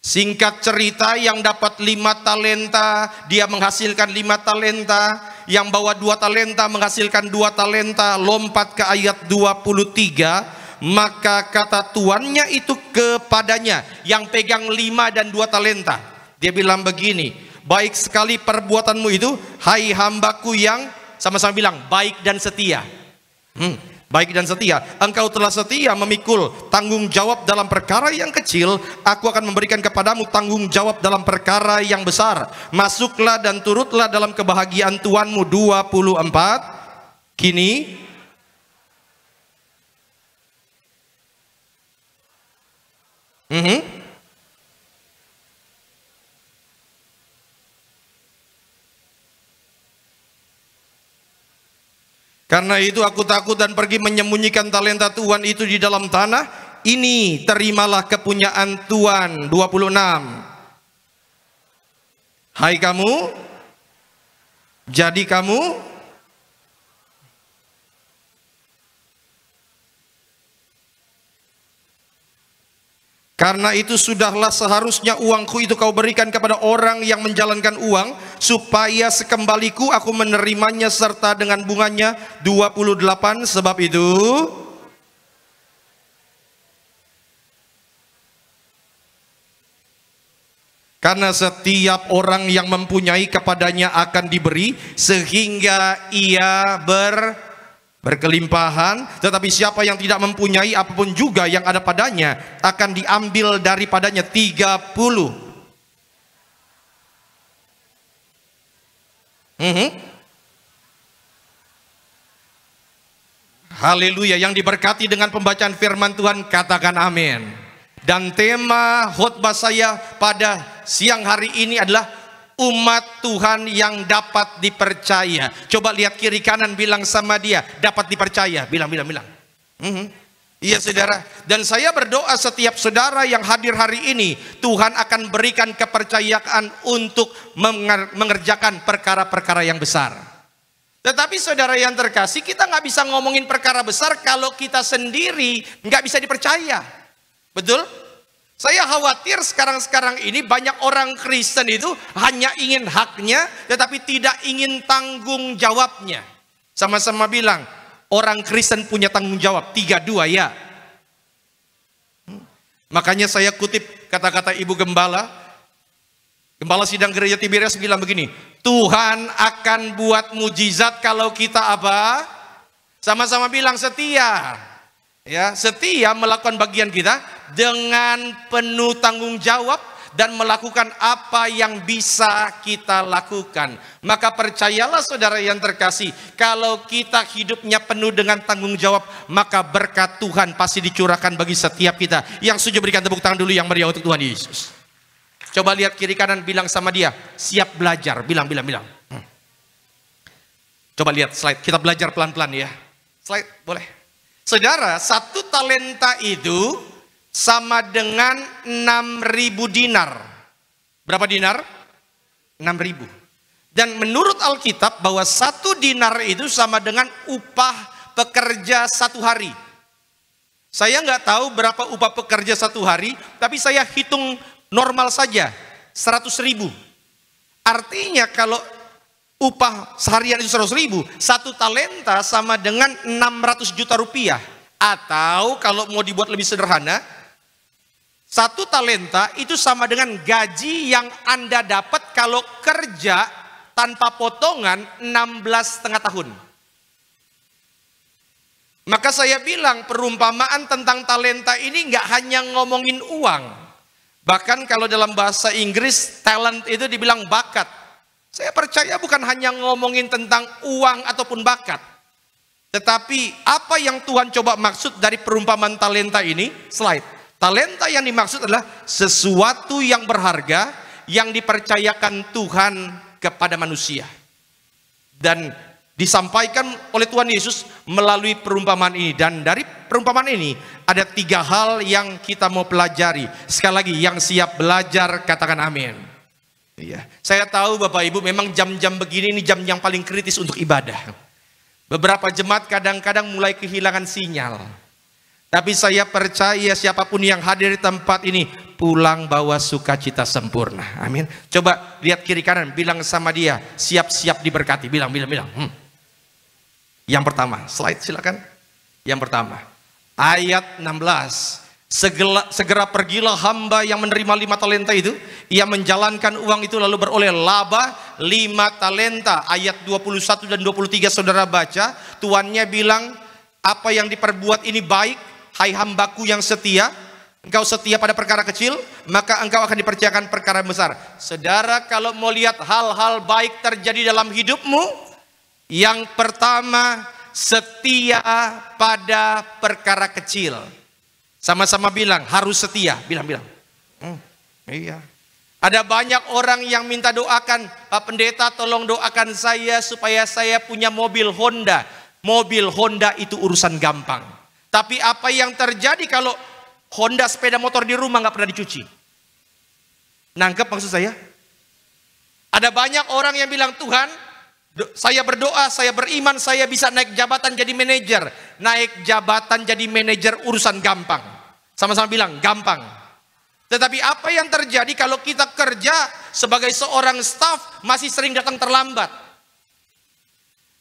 singkat cerita, yang dapat 5 talenta, dia menghasilkan 5 talenta. Yang bawa 2 talenta menghasilkan 2 talenta. Lompat ke ayat 23. Maka kata tuannya itu kepadanya yang pegang 5 dan 2 talenta. Dia bilang begini, baik sekali perbuatanmu itu, hai hambaku yang, sama-sama bilang, baik dan setia. baik dan setia. Engkau telah setia memikul tanggung jawab dalam perkara yang kecil, aku akan memberikan kepadamu tanggung jawab dalam perkara yang besar. Masuklah dan turutlah dalam kebahagiaan Tuhanmu. 24. Kini karena itu aku takut dan pergi menyembunyikan talenta Tuhan itu di dalam tanah. Ini terimalah kepunyaan Tuhan. 26. Hai kamu, jadi kamu karena itu sudahlah seharusnya uangku itu kau berikan kepada orang yang menjalankan uang, supaya sekembaliku aku menerimanya serta dengan bunganya. 28. Sebab itu karena setiap orang yang mempunyai kepadanya akan diberi sehingga ia berkelimpahan, tetapi siapa yang tidak mempunyai apapun juga yang ada padanya akan diambil daripadanya. 30. Haleluya. Yang diberkati dengan pembacaan firman Tuhan katakan amin. Dan tema khotbah saya pada siang hari ini adalah umat Tuhan yang dapat dipercaya. Coba lihat kiri kanan, bilang sama dia, dapat dipercaya. Bilang. Iya saudara. Dan saya berdoa setiap saudara yang hadir hari ini, Tuhan akan berikan kepercayaan untuk mengerjakan perkara-perkara yang besar. Tetapi saudara yang terkasih, kita nggak bisa ngomongin perkara besar kalau kita sendiri nggak bisa dipercaya. Betul? Saya khawatir sekarang ini banyak orang Kristen itu hanya ingin haknya, tetapi tidak ingin tanggung jawabnya. Sama-sama bilang, orang Kristen punya tanggung jawab. 32 ya. Makanya saya kutip kata-kata Ibu Gembala sidang gereja Tiberias bilang begini, Tuhan akan buat mujizat kalau kita apa? Sama-sama bilang setia. Ya, setia melakukan bagian kita dengan penuh tanggung jawab dan melakukan apa yang bisa kita lakukan. Maka percayalah saudara yang terkasih, kalau kita hidupnya penuh dengan tanggung jawab, maka berkat Tuhan pasti dicurahkan bagi setiap kita. Yang setuju berikan tepuk tangan dulu yang meriah untuk Tuhan Yesus. Coba lihat kiri kanan, bilang sama dia, siap belajar. Bilang. Coba lihat slide, kita belajar pelan-pelan ya. Slide boleh. Saudara, 1 talenta itu sama dengan 6.000 dinar. Berapa dinar? 6.000. Dan menurut Alkitab bahwa 1 dinar itu sama dengan upah pekerja 1 hari. Saya nggak tahu berapa upah pekerja 1 hari, tapi saya hitung normal saja, 100.000. Artinya kalau upah seharian itu 100.000, 1 talenta sama dengan 600 juta rupiah. Atau kalau mau dibuat lebih sederhana, 1 talenta itu sama dengan gaji yang Anda dapat kalau kerja tanpa potongan 16,5 tahun. Maka saya bilang perumpamaan tentang talenta ini nggak hanya ngomongin uang. Bahkan kalau dalam bahasa Inggris, talent itu dibilang bakat. Saya percaya bukan hanya ngomongin tentang uang ataupun bakat. Tetapi apa yang Tuhan coba maksud dari perumpamaan talenta ini? Slide. Talenta yang dimaksud adalah sesuatu yang berharga yang dipercayakan Tuhan kepada manusia. Dan disampaikan oleh Tuhan Yesus melalui perumpamaan ini. Dan dari perumpamaan ini ada 3 hal yang kita mau pelajari. Sekali lagi, yang siap belajar katakan amin. Iya, saya tahu Bapak Ibu memang jam-jam begini ini jam yang paling kritis untuk ibadah. Beberapa jemaat kadang-kadang mulai kehilangan sinyal. Tapi saya percaya siapapun yang hadir di tempat ini pulang bawa sukacita sempurna. Amin. Coba lihat kiri kanan, bilang sama dia, siap-siap diberkati. Bilang. Yang pertama, slide silakan. Yang pertama, ayat 16. Segera pergilah hamba yang menerima 5 talenta itu. Ia menjalankan uang itu lalu beroleh laba 5 talenta. Ayat 21 dan 23 saudara baca. Tuannya bilang, apa yang diperbuat ini baik, hai hambaku yang setia. Engkau setia pada perkara kecil, maka engkau akan dipercayakan perkara besar. Saudara, kalau mau lihat hal-hal baik terjadi dalam hidupmu, yang pertama, setia pada perkara kecil. Sama-sama bilang, harus setia. Bilang. Iya. Ada banyak orang yang minta doakan, Pak Pendeta tolong doakan saya supaya saya punya mobil Honda. Mobil Honda itu urusan gampang. Tapi apa yang terjadi kalau Honda sepeda motor di rumah nggak pernah dicuci? Nangkep maksud saya? Ada banyak orang yang bilang, Tuhan, saya berdoa, saya beriman, saya bisa naik jabatan jadi manajer. Naik jabatan jadi manajer urusan gampang. Sama-sama bilang, gampang. Tetapi apa yang terjadi kalau kita kerja sebagai seorang staf masih sering datang terlambat?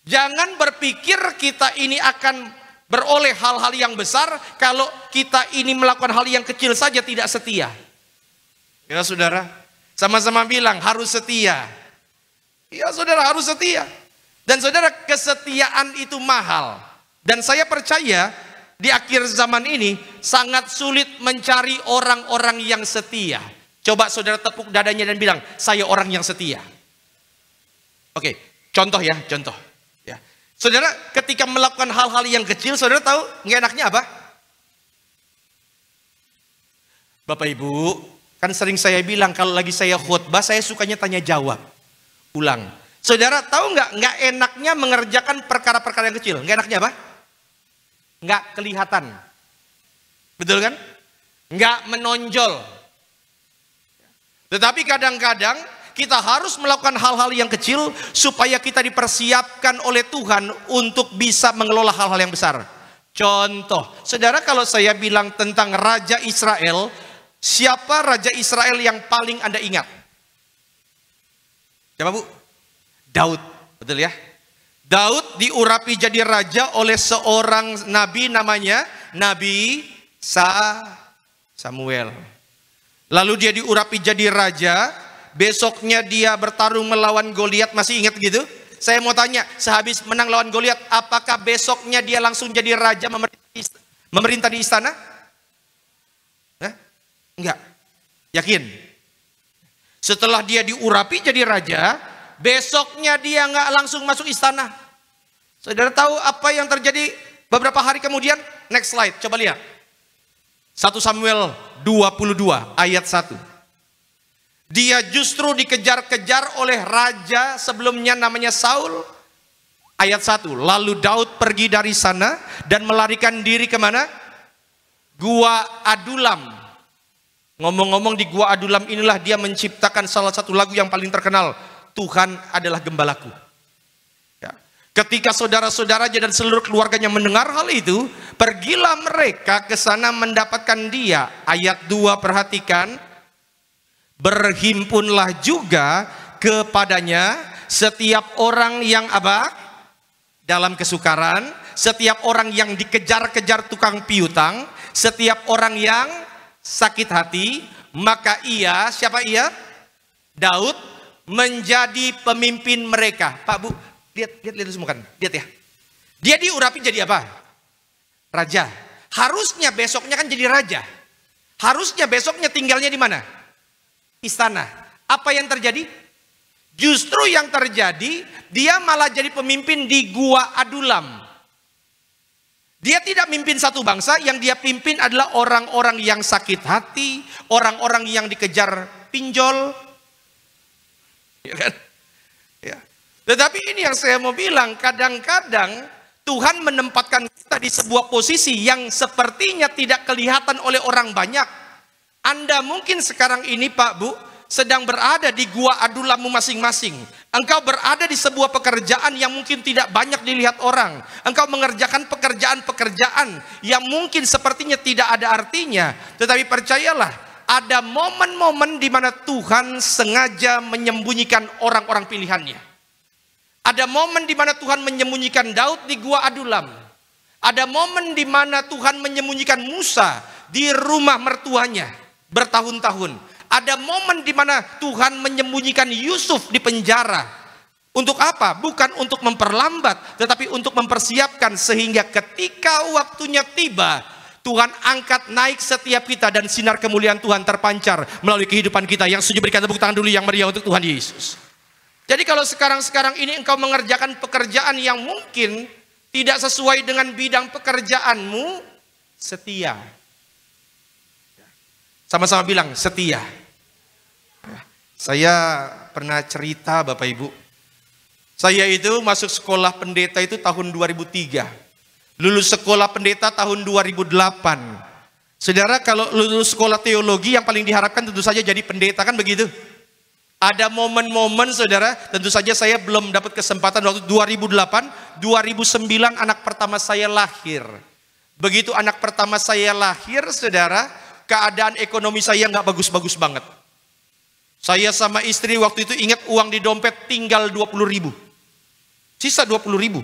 Jangan berpikir kita ini akan beroleh hal-hal yang besar kalau kita ini melakukan hal yang kecil saja tidak setia. Ya saudara, sama-sama bilang harus setia. Ya saudara, harus setia. Dan saudara, kesetiaan itu mahal. Dan saya percaya di akhir zaman ini sangat sulit mencari orang-orang yang setia. Coba saudara tepuk dadanya dan bilang, saya orang yang setia. Oke, contoh ya, contoh. Saudara, ketika melakukan hal-hal yang kecil, saudara tahu nggak enaknya apa? Bapak Ibu, kan sering saya bilang kalau lagi saya khotbah, saya sukanya tanya jawab. Ulang. Saudara tahu nggak enaknya mengerjakan perkara-perkara yang kecil? Nggak enaknya apa? Nggak kelihatan. Betul kan? Nggak menonjol. Tetapi kadang-kadang kita harus melakukan hal-hal yang kecil supaya kita dipersiapkan oleh Tuhan untuk bisa mengelola hal-hal yang besar. Contoh, saudara, kalau saya bilang tentang Raja Israel, siapa Raja Israel yang paling Anda ingat? Siapa Bu? Daud, betul ya? Daud diurapi jadi raja oleh seorang nabi namanya Nabi Samuel. Lalu dia diurapi jadi raja. Besoknya dia bertarung melawan Goliat, masih ingat gitu? Saya mau tanya, sehabis menang lawan Goliat, apakah besoknya dia langsung jadi raja memerintah di istana? Enggak. Yakin? Setelah dia diurapi jadi raja, besoknya dia enggak langsung masuk istana. Saudara tahu apa yang terjadi beberapa hari kemudian? Next slide, coba lihat. 1 Samuel 22 ayat 1. Dia justru dikejar-kejar oleh raja sebelumnya namanya Saul. Ayat 1. Lalu Daud pergi dari sana dan melarikan diri kemana? Gua Adulam. Ngomong-ngomong, di Gua Adulam inilah dia menciptakan salah satu lagu yang paling terkenal. Tuhan adalah gembalaku. Ya. Ketika saudara-saudaranya dan seluruh keluarganya mendengar hal itu, pergilah mereka ke sana mendapatkan dia. Ayat 2, perhatikan. Berhimpunlah juga kepadanya setiap orang yang apa? Dalam kesukaran, setiap orang yang dikejar-kejar tukang piutang, setiap orang yang sakit hati, maka ia, siapa ia? Daud menjadi pemimpin mereka. Pak Bu, lihat semua kan, lihat ya. Dia diurapi jadi apa? Raja. Harusnya besoknya kan jadi raja. Harusnya besoknya tinggalnya di mana? Istana. Apa yang terjadi? Justru yang terjadi, dia malah jadi pemimpin di Gua Adulam. Dia tidak mimpin satu bangsa, yang dia pimpin adalah orang-orang yang sakit hati, orang-orang yang dikejar pinjol. Ya kan? Ya. Tetapi ini yang saya mau bilang, kadang-kadang Tuhan menempatkan kita di sebuah posisi yang sepertinya tidak kelihatan oleh orang banyak. Anda mungkin sekarang ini Pak Bu sedang berada di Gua Adulammu masing-masing. Engkau berada di sebuah pekerjaan yang mungkin tidak banyak dilihat orang. Engkau mengerjakan pekerjaan-pekerjaan yang mungkin sepertinya tidak ada artinya. Tetapi percayalah, ada momen-momen di mana Tuhan sengaja menyembunyikan orang-orang pilihannya. Ada momen di mana Tuhan menyembunyikan Daud di Gua Adulam. Ada momen di mana Tuhan menyembunyikan Musa di rumah mertuanya bertahun-tahun. Ada momen di mana Tuhan menyembunyikan Yusuf di penjara. Untuk apa? Bukan untuk memperlambat, tetapi untuk mempersiapkan sehingga ketika waktunya tiba, Tuhan angkat naik setiap kita dan sinar kemuliaan Tuhan terpancar melalui kehidupan kita. Yang setuju berikan tepuk tangan dulu yang meriah untuk Tuhan Yesus. Jadi kalau sekarang ini engkau mengerjakan pekerjaan yang mungkin tidak sesuai dengan bidang pekerjaanmu, setia. Sama-sama bilang setia. Saya pernah cerita Bapak Ibu. Saya itu masuk sekolah pendeta itu tahun 2003. Lulus sekolah pendeta tahun 2008. Saudara, kalau lulus sekolah teologi yang paling diharapkan tentu saja jadi pendeta, kan begitu? Ada momen-momen saudara, tentu saja saya belum dapat kesempatan. Waktu 2008, 2009 anak pertama saya lahir. Begitu anak pertama saya lahir saudara, keadaan ekonomi saya nggak bagus-bagus banget. Saya sama istri waktu itu ingat uang di dompet tinggal 20.000. Sisa 20.000.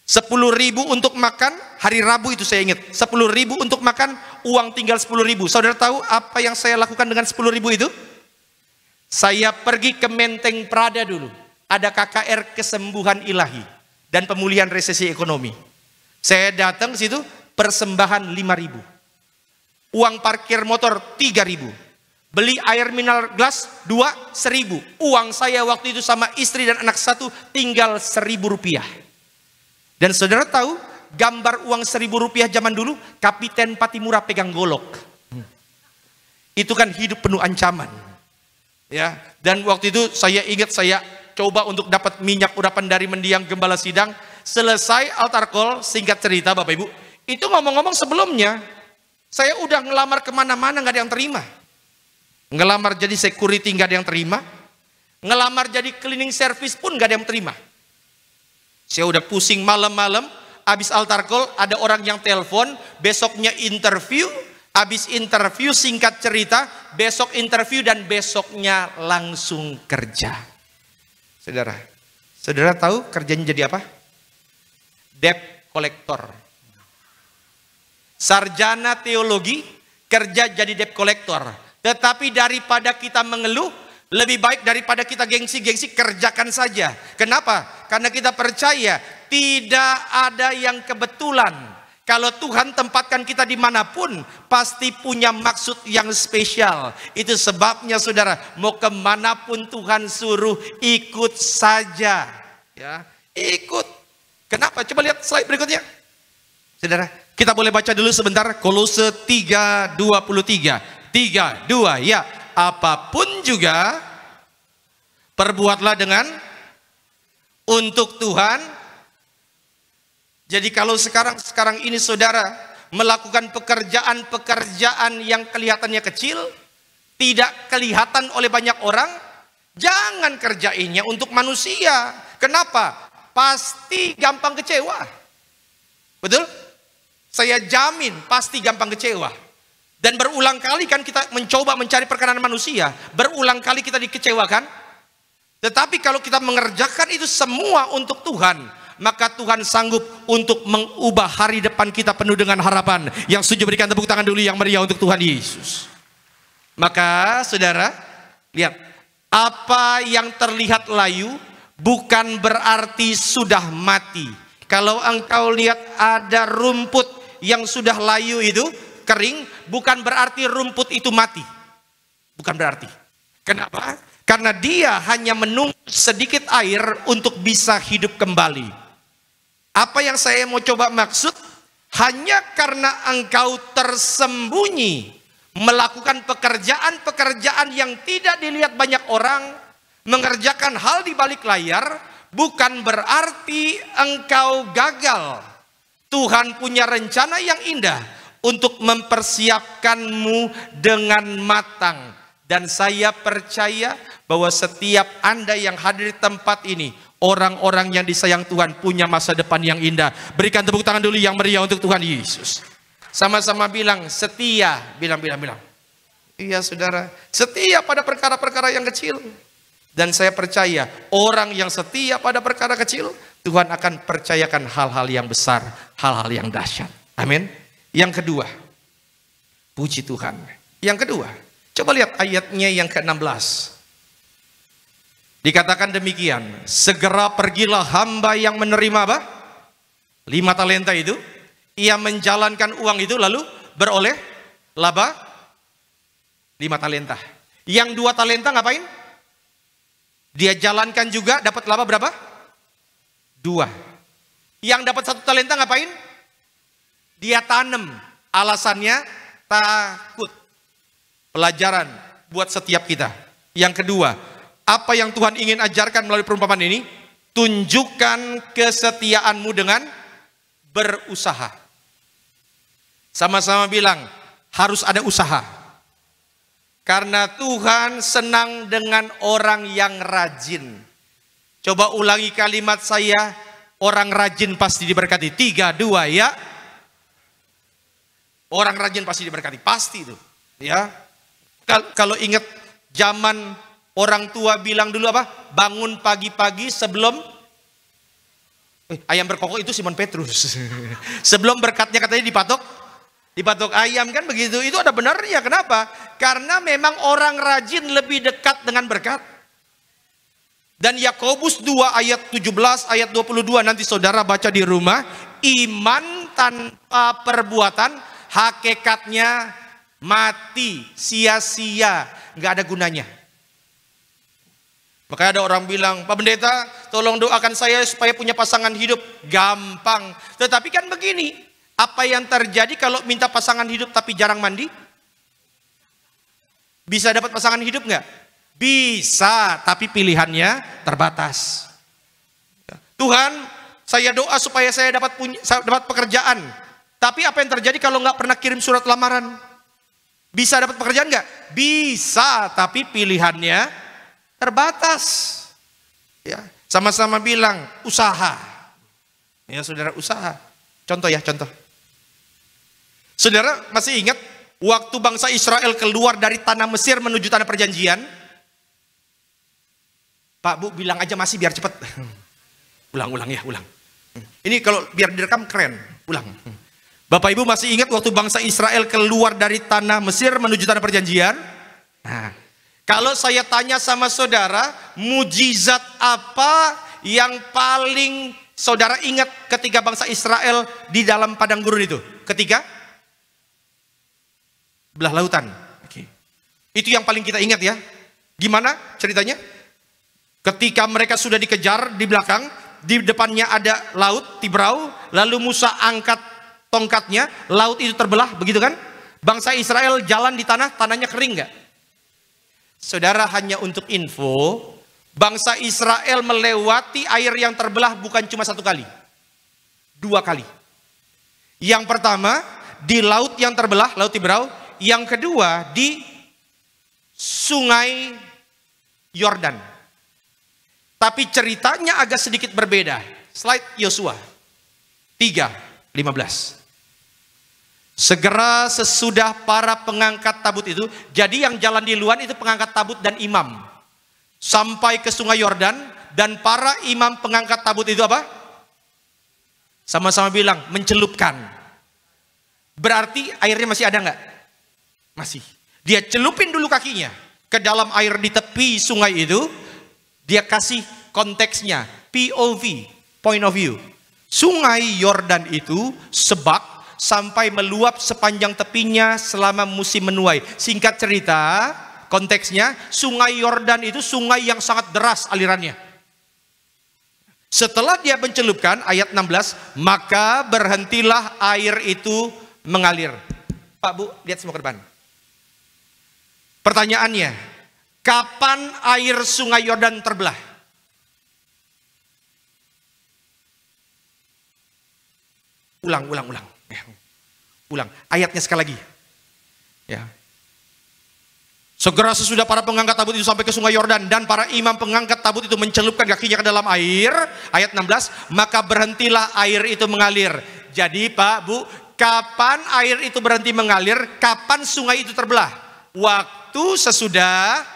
10.000 untuk makan, hari Rabu itu saya ingat. 10.000 untuk makan, uang tinggal 10.000. Saudara tahu apa yang saya lakukan dengan 10.000 itu? Saya pergi ke Menteng Prada dulu. Ada KKR kesembuhan ilahi dan pemulihan resesi ekonomi. Saya datang ke situ, persembahan 5.000. Uang parkir motor 3.000. Beli air mineral gelas 1.000. Uang saya waktu itu sama istri dan anak satu tinggal 1.000 rupiah. Dan saudara tahu gambar uang 1.000 rupiah zaman dulu, Kapiten Patimura pegang golok. Itu kan hidup penuh ancaman. Ya, dan waktu itu saya ingat saya coba untuk dapat minyak urapan dari mendiang gembala sidang. Selesai altar call, singkat cerita Bapak Ibu, itu ngomong-ngomong sebelumnya saya udah ngelamar kemana-mana nggak ada yang terima. Ngelamar jadi security nggak ada yang terima. Ngelamar jadi cleaning service pun nggak ada yang terima. Saya udah pusing malam-malam, habis altar call ada orang yang telepon, besoknya interview, habis interview singkat cerita, besok interview dan besoknya langsung kerja. Saudara, saudara tahu kerjanya jadi apa? Debt collector. Sarjana teologi, kerja jadi debt collector. Tetapi daripada kita mengeluh, lebih baik daripada kita gengsi-gengsi, kerjakan saja. Kenapa? Karena kita percaya tidak ada yang kebetulan. Kalau Tuhan tempatkan kita dimanapun, pasti punya maksud yang spesial. Itu sebabnya saudara, mau kemanapun Tuhan suruh, ikut saja. Ya, ikut. Kenapa? Coba lihat slide berikutnya. Saudara, kita boleh baca dulu sebentar. Kolose 3:23. 3:2, ya. Apapun juga perbuatlah dengan untuk Tuhan. Jadi kalau sekarang ini saudara melakukan pekerjaan-pekerjaan yang kelihatannya kecil, tidak kelihatan oleh banyak orang, jangan kerjainnya untuk manusia. Kenapa? Pasti gampang kecewa. Betul? Saya jamin pasti gampang kecewa. Dan berulang kali kan kita mencoba mencari perkenan manusia, berulang kali kita dikecewakan. Tetapi kalau kita mengerjakan itu semua untuk Tuhan, maka Tuhan sanggup untuk mengubah hari depan kita penuh dengan harapan. Yang setuju berikan tepuk tangan dulu yang meriah untuk Tuhan Yesus. Maka saudara, lihat, apa yang terlihat layu bukan berarti sudah mati. Kalau engkau lihat ada rumput yang sudah layu itu kering, bukan berarti rumput itu mati. Bukan berarti. Kenapa? Karena dia hanya menunggu sedikit air untuk bisa hidup kembali. Apa yang saya mau coba maksud? Hanya karena engkau tersembunyi melakukan pekerjaan-pekerjaan yang tidak dilihat banyak orang, mengerjakan hal di balik layar, bukan berarti engkau gagal. Tuhan punya rencana yang indah untuk mempersiapkanmu dengan matang. Dan saya percaya bahwa setiap Anda yang hadir di tempat ini, orang-orang yang disayang Tuhan punya masa depan yang indah. Berikan tepuk tangan dulu yang meriah untuk Tuhan Yesus. Sama-sama bilang setia. Bilang. Iya saudara, setia pada perkara-perkara yang kecil. Dan saya percaya orang yang setia pada perkara kecil, Tuhan akan percayakan hal-hal yang besar, hal-hal yang dahsyat. Amin. Yang kedua, puji Tuhan. Yang kedua, coba lihat ayatnya yang ke-16. Dikatakan demikian, segera pergilah hamba yang menerima apa? 5 talenta itu. Ia menjalankan uang itu lalu beroleh laba 5 talenta. Yang 2 talenta ngapain? Dia jalankan juga dapat laba berapa? 2. Yang dapat 1 talenta ngapain? Dia tanam. Alasannya takut. Pelajaran buat setiap kita. Yang kedua, apa yang Tuhan ingin ajarkan melalui perumpamaan ini? Tunjukkan kesetiaanmu dengan berusaha. Sama-sama bilang, harus ada usaha. Karena Tuhan senang dengan orang yang rajin. Coba ulangi kalimat saya, orang rajin pasti diberkati. 3, 2, ya. Orang rajin pasti diberkati, pasti itu. Ya. Kalau ingat zaman orang tua bilang dulu apa? Bangun pagi-pagi sebelum ayam berkokok, itu Simon Petrus. Sebelum berkatnya katanya dipatok ayam, kan begitu. Itu ada benarnya. Kenapa? Karena memang orang rajin lebih dekat dengan berkat. Dan Yakobus 2 ayat 17 ayat 22 nanti saudara baca di rumah. Iman tanpa perbuatan hakikatnya mati, sia-sia, nggak ada gunanya. Makanya ada orang bilang, Pak Pendeta tolong doakan saya supaya punya pasangan hidup. Gampang. Tetapi kan begini, apa yang terjadi kalau minta pasangan hidup tapi jarang mandi? Bisa dapat pasangan hidup nggak? Bisa, tapi pilihannya terbatas. Tuhan, saya doa supaya saya dapat pekerjaan. Tapi apa yang terjadi kalau nggak pernah kirim surat lamaran? Bisa dapat pekerjaan nggak? Bisa, tapi pilihannya terbatas. Ya, sama-sama bilang usaha. Ya, saudara, usaha. Contoh ya, contoh. Saudara masih ingat waktu bangsa Israel keluar dari tanah Mesir menuju tanah perjanjian? Pak Bu bilang aja masih biar cepat. Ulang ya, ulang. Ini kalau biar direkam keren. Ulang. Bapak Ibu masih ingat waktu bangsa Israel keluar dari tanah Mesir menuju tanah perjanjian? Nah, kalau saya tanya sama saudara, mujizat apa yang paling saudara ingat ketika bangsa Israel di dalam padang gurun itu? Ketika belah lautan. Oke. Itu yang paling kita ingat ya. Gimana ceritanya? Ketika mereka sudah dikejar di belakang, di depannya ada laut Tibrau, lalu Musa angkat tongkatnya, laut itu terbelah, begitu kan? Bangsa Israel jalan di tanahnya kering nggak? Saudara, hanya untuk info, bangsa Israel melewati air yang terbelah bukan cuma 1 kali, 2 kali. Yang pertama di laut yang terbelah, laut Tibrau. Yang kedua di sungai Yordan. Tapi ceritanya agak sedikit berbeda. Slide Yosua 3:15. Segera sesudah para pengangkat tabut itu, jadi yang jalan di luar itu pengangkat tabut dan imam, sampai ke sungai Yordan, dan para imam pengangkat tabut itu apa? Sama-sama bilang mencelupkan. Berarti airnya masih ada nggak? Masih. Dia celupin dulu kakinya ke dalam air di tepi sungai itu. Dia kasih konteksnya, POV, point of view. Sungai Yordan itu sebak sampai meluap sepanjang tepinya selama musim menuai. Singkat cerita, konteksnya, sungai Yordan itu sungai yang sangat deras alirannya. Setelah dia mencelupkan, ayat 16, maka berhentilah air itu mengalir. Pak Bu, lihat semua ke depan. Pertanyaannya, kapan air sungai Yordan terbelah? Ulang. Ulang, ayatnya sekali lagi. Ya. Segera sesudah para pengangkat tabut itu sampai ke sungai Yordan, dan para imam pengangkat tabut itu mencelupkan kakinya ke dalam air. Ayat 16, maka berhentilah air itu mengalir. Jadi Pak Bu, kapan air itu berhenti mengalir? Kapan sungai itu terbelah? Waktu sesudah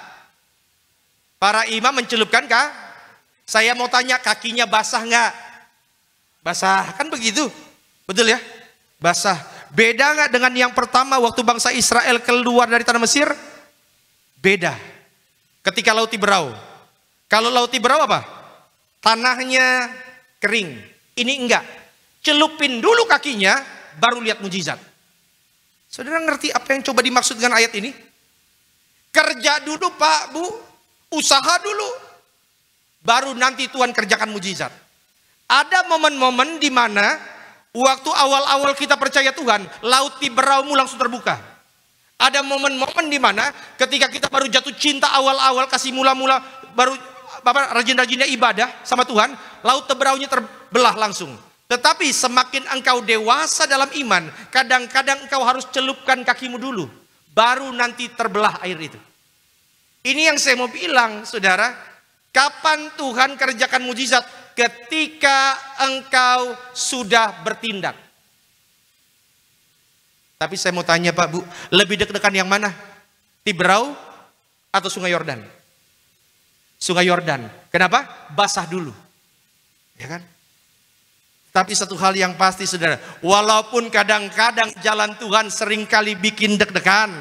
para imam mencelupkan kah? Saya mau tanya, kakinya basah nggak? Basah, kan begitu? Betul ya? Basah. Beda nggak dengan yang pertama waktu bangsa Israel keluar dari tanah Mesir? Beda. Ketika laut Tibrau. Kalau Laut Tiberau apa? Tanahnya kering. Ini enggak. Celupin dulu kakinya, baru lihat mujizat. Saudara ngerti apa yang coba dimaksud dengan ayat ini? Kerja dulu Pak, Bu. Usaha dulu. Baru nanti Tuhan kerjakan mujizat. Ada momen-momen di mana waktu awal-awal kita percaya Tuhan, Laut Tiberaumu langsung terbuka. Ada momen-momen di mana ketika kita baru jatuh cinta awal-awal, kasih mula-mula, baru rajin-rajinnya ibadah sama Tuhan, Laut Tiberaunya terbelah langsung. Tetapi semakin engkau dewasa dalam iman, kadang-kadang engkau harus celupkan kakimu dulu, baru nanti terbelah air itu. Ini yang saya mau bilang, saudara. Kapan Tuhan kerjakan mujizat? Ketika engkau sudah bertindak. Tapi saya mau tanya Pak, Bu, lebih deg-degan yang mana? Tiberau atau Sungai Yordan? Sungai Yordan. Kenapa? Basah dulu. Ya kan? Tapi satu hal yang pasti saudara, walaupun kadang-kadang jalan Tuhan seringkali bikin deg-degan,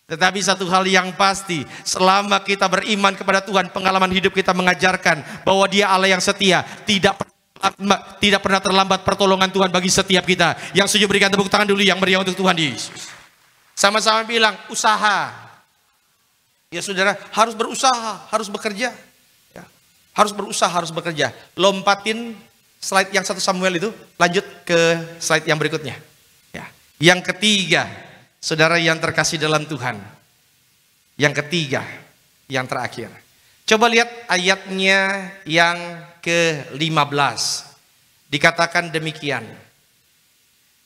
tetapi satu hal yang pasti, selama kita beriman kepada Tuhan, pengalaman hidup kita mengajarkan bahwa Dia Allah yang setia, tidak pernah terlambat pertolongan Tuhan bagi setiap kita. Yang setuju berikan tepuk tangan dulu yang meriah untuk Tuhan Yesus. Sama-sama bilang usaha. Ya saudara, harus berusaha, harus bekerja. Ya, harus berusaha, harus bekerja. Lompatin slide yang 1 Samuel itu, lanjut ke slide yang berikutnya. Ya. Yang ketiga, saudara yang terkasih dalam Tuhan. Yang ketiga, yang terakhir. Coba lihat ayatnya yang ke-15. Dikatakan demikian.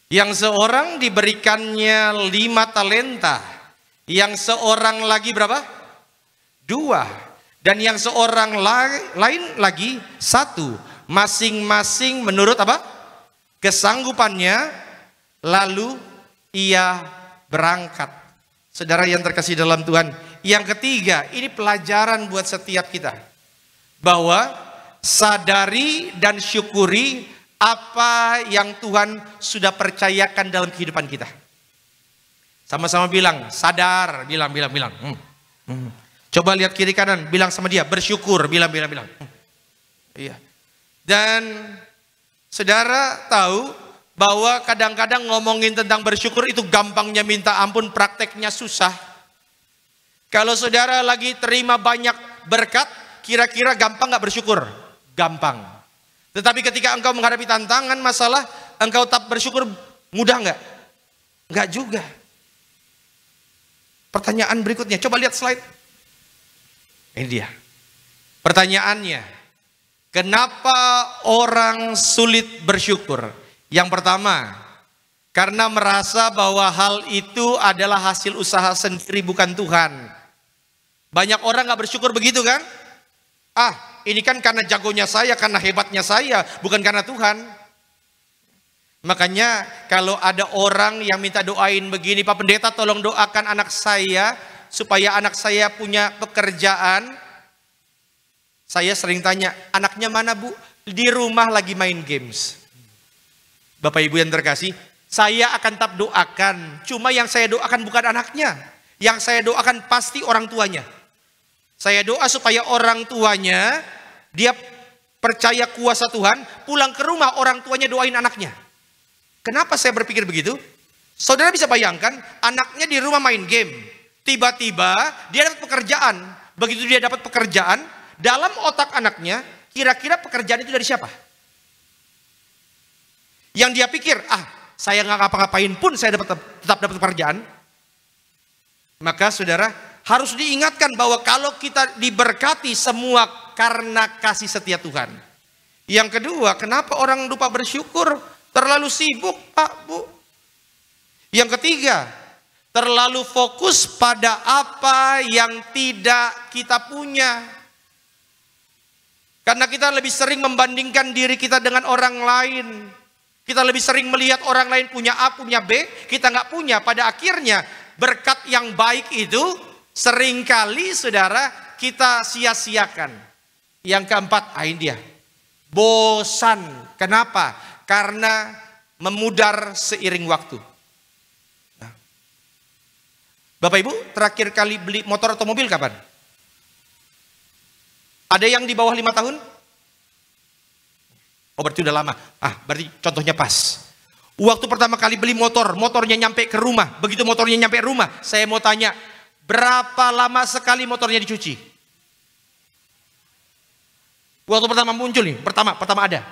Yang seorang diberikannya 5 talenta. Yang seorang lagi berapa? 2. Dan yang seorang lain lagi 1. Masing-masing menurut apa? Kesanggupannya, lalu ia berangkat. Saudara yang terkasih dalam Tuhan, yang ketiga, ini pelajaran buat setiap kita. Bahwa sadari dan syukuri apa yang Tuhan sudah percayakan dalam kehidupan kita. Sama-sama bilang, sadar, bilang. Coba lihat kiri kanan, bilang sama dia, bersyukur, bilang. Iya. Dan saudara tahu bahwa kadang-kadang ngomongin tentang bersyukur itu gampangnya minta ampun, prakteknya susah. Kalau saudara lagi terima banyak berkat, kira-kira gampang gak bersyukur? Gampang. Tetapi ketika engkau menghadapi tantangan, masalah, engkau tak bersyukur, mudah gak? Enggak juga. Pertanyaan berikutnya, coba lihat slide. Ini dia. Pertanyaannya, kenapa orang sulit bersyukur? Yang pertama, karena merasa bahwa hal itu adalah hasil usaha sendiri, bukan Tuhan. Banyak orang gak bersyukur begitu kan? Ini kan karena jagonya saya, karena hebatnya saya, bukan karena Tuhan. Makanya kalau ada orang yang minta doain begini, Pak Pendeta tolong doakan anak saya, supaya anak saya punya pekerjaan. Saya sering tanya, anaknya mana Bu? Di rumah lagi main games. Bapak Ibu yang terkasih, saya akan tetap doakan. Cuma yang saya doakan bukan anaknya. Yang saya doakan pasti orang tuanya. Saya doa supaya orang tuanya, dia percaya kuasa Tuhan, pulang ke rumah orang tuanya doain anaknya. Kenapa saya berpikir begitu? Saudara bisa bayangkan, anaknya di rumah main game. Tiba-tiba dia dapat pekerjaan. Begitu dia dapat pekerjaan, dalam otak anaknya, kira-kira pekerjaan itu dari siapa? Yang dia pikir, saya nggak ngapa-ngapain pun saya tetap dapat pekerjaan. Maka saudara harus diingatkan bahwa kalau kita diberkati semua karena kasih setia Tuhan. Yang kedua, kenapa orang lupa bersyukur? Terlalu sibuk, Pak, Bu. Yang ketiga, terlalu fokus pada apa yang tidak kita punya. Karena kita lebih sering membandingkan diri kita dengan orang lain. Kita lebih sering melihat orang lain punya A, punya B, kita nggak punya. Pada akhirnya berkat yang baik itu seringkali saudara kita sia-siakan. Yang keempat, ini dia. Bosan. Kenapa? Karena memudar seiring waktu. Bapak Ibu terakhir kali beli motor atau mobil kapan? Ada yang di bawah 5 tahun? Oh berarti udah lama. Berarti contohnya pas. Waktu pertama kali beli motor, motornya nyampe ke rumah. Begitu motornya nyampe rumah, saya mau tanya, berapa lama sekali motornya dicuci? Waktu pertama muncul nih, pertama ada.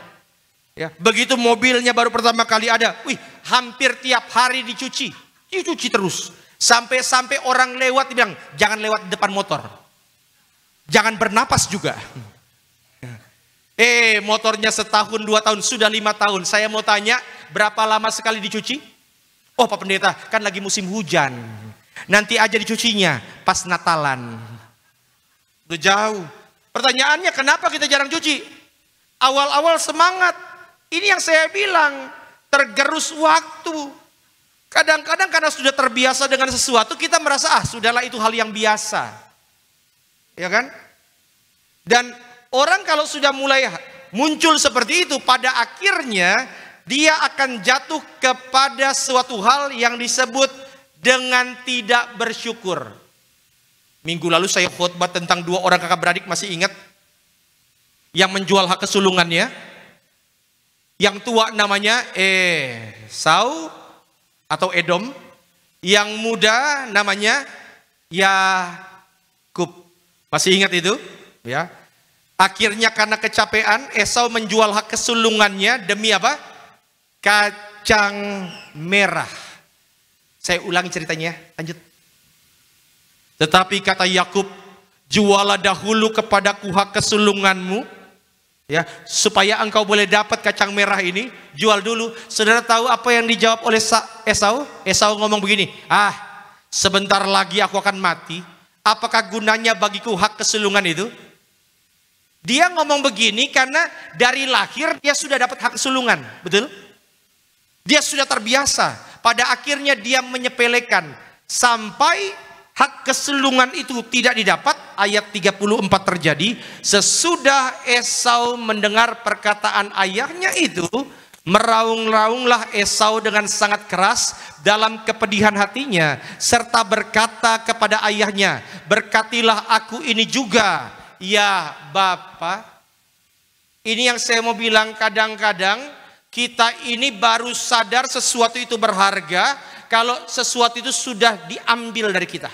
Ya, begitu mobilnya baru pertama kali ada, hampir tiap hari dicuci terus. Sampai orang lewat bilang, jangan lewat depan motor. Jangan bernapas juga. Motornya setahun 2 tahun, sudah 5 tahun. Saya mau tanya, berapa lama sekali dicuci? Oh Pak Pendeta, kan lagi musim hujan. Nanti aja dicucinya, pas Natalan. Udah jauh. Pertanyaannya, kenapa kita jarang cuci? Awal-awal semangat. Ini yang saya bilang, tergerus waktu. Kadang-kadang karena sudah terbiasa dengan sesuatu, kita merasa, sudahlah itu hal yang biasa. Ya kan? Dan orang kalau sudah mulai muncul seperti itu, pada akhirnya dia akan jatuh kepada suatu hal yang disebut dengan tidak bersyukur. Minggu lalu saya khotbah tentang 2 orang kakak beradik, masih ingat? Yang menjual hak kesulungannya. Yang tua namanya Esau atau Edom. Yang muda namanya Yakub. Masih ingat itu? Ya. Akhirnya karena kecapean, Esau menjual hak kesulungannya demi apa? Kacang merah. Saya ulangi ceritanya, lanjut. Tetapi kata Yakub, jualah dahulu kepadaku hak kesulunganmu, ya, supaya engkau boleh dapat kacang merah ini. Jual dulu. Saudara tahu apa yang dijawab oleh Esau? Esau ngomong begini, sebentar lagi aku akan mati. Apakah gunanya bagiku hak kesulungan itu? Dia ngomong begini karena dari lahir dia sudah dapat hak kesulungan, betul? Dia sudah terbiasa. Pada akhirnya dia menyepelekan sampai hak kesulungan itu tidak didapat. Ayat 34 terjadi. Sesudah Esau mendengar perkataan ayahnya itu, meraung-raunglah Esau dengan sangat keras dalam kepedihan hatinya, serta berkata kepada ayahnya, berkatilah aku ini juga, ya Bapa. Ini yang saya mau bilang, kadang-kadang kita ini baru sadar sesuatu itu berharga kalau sesuatu itu sudah diambil dari kita.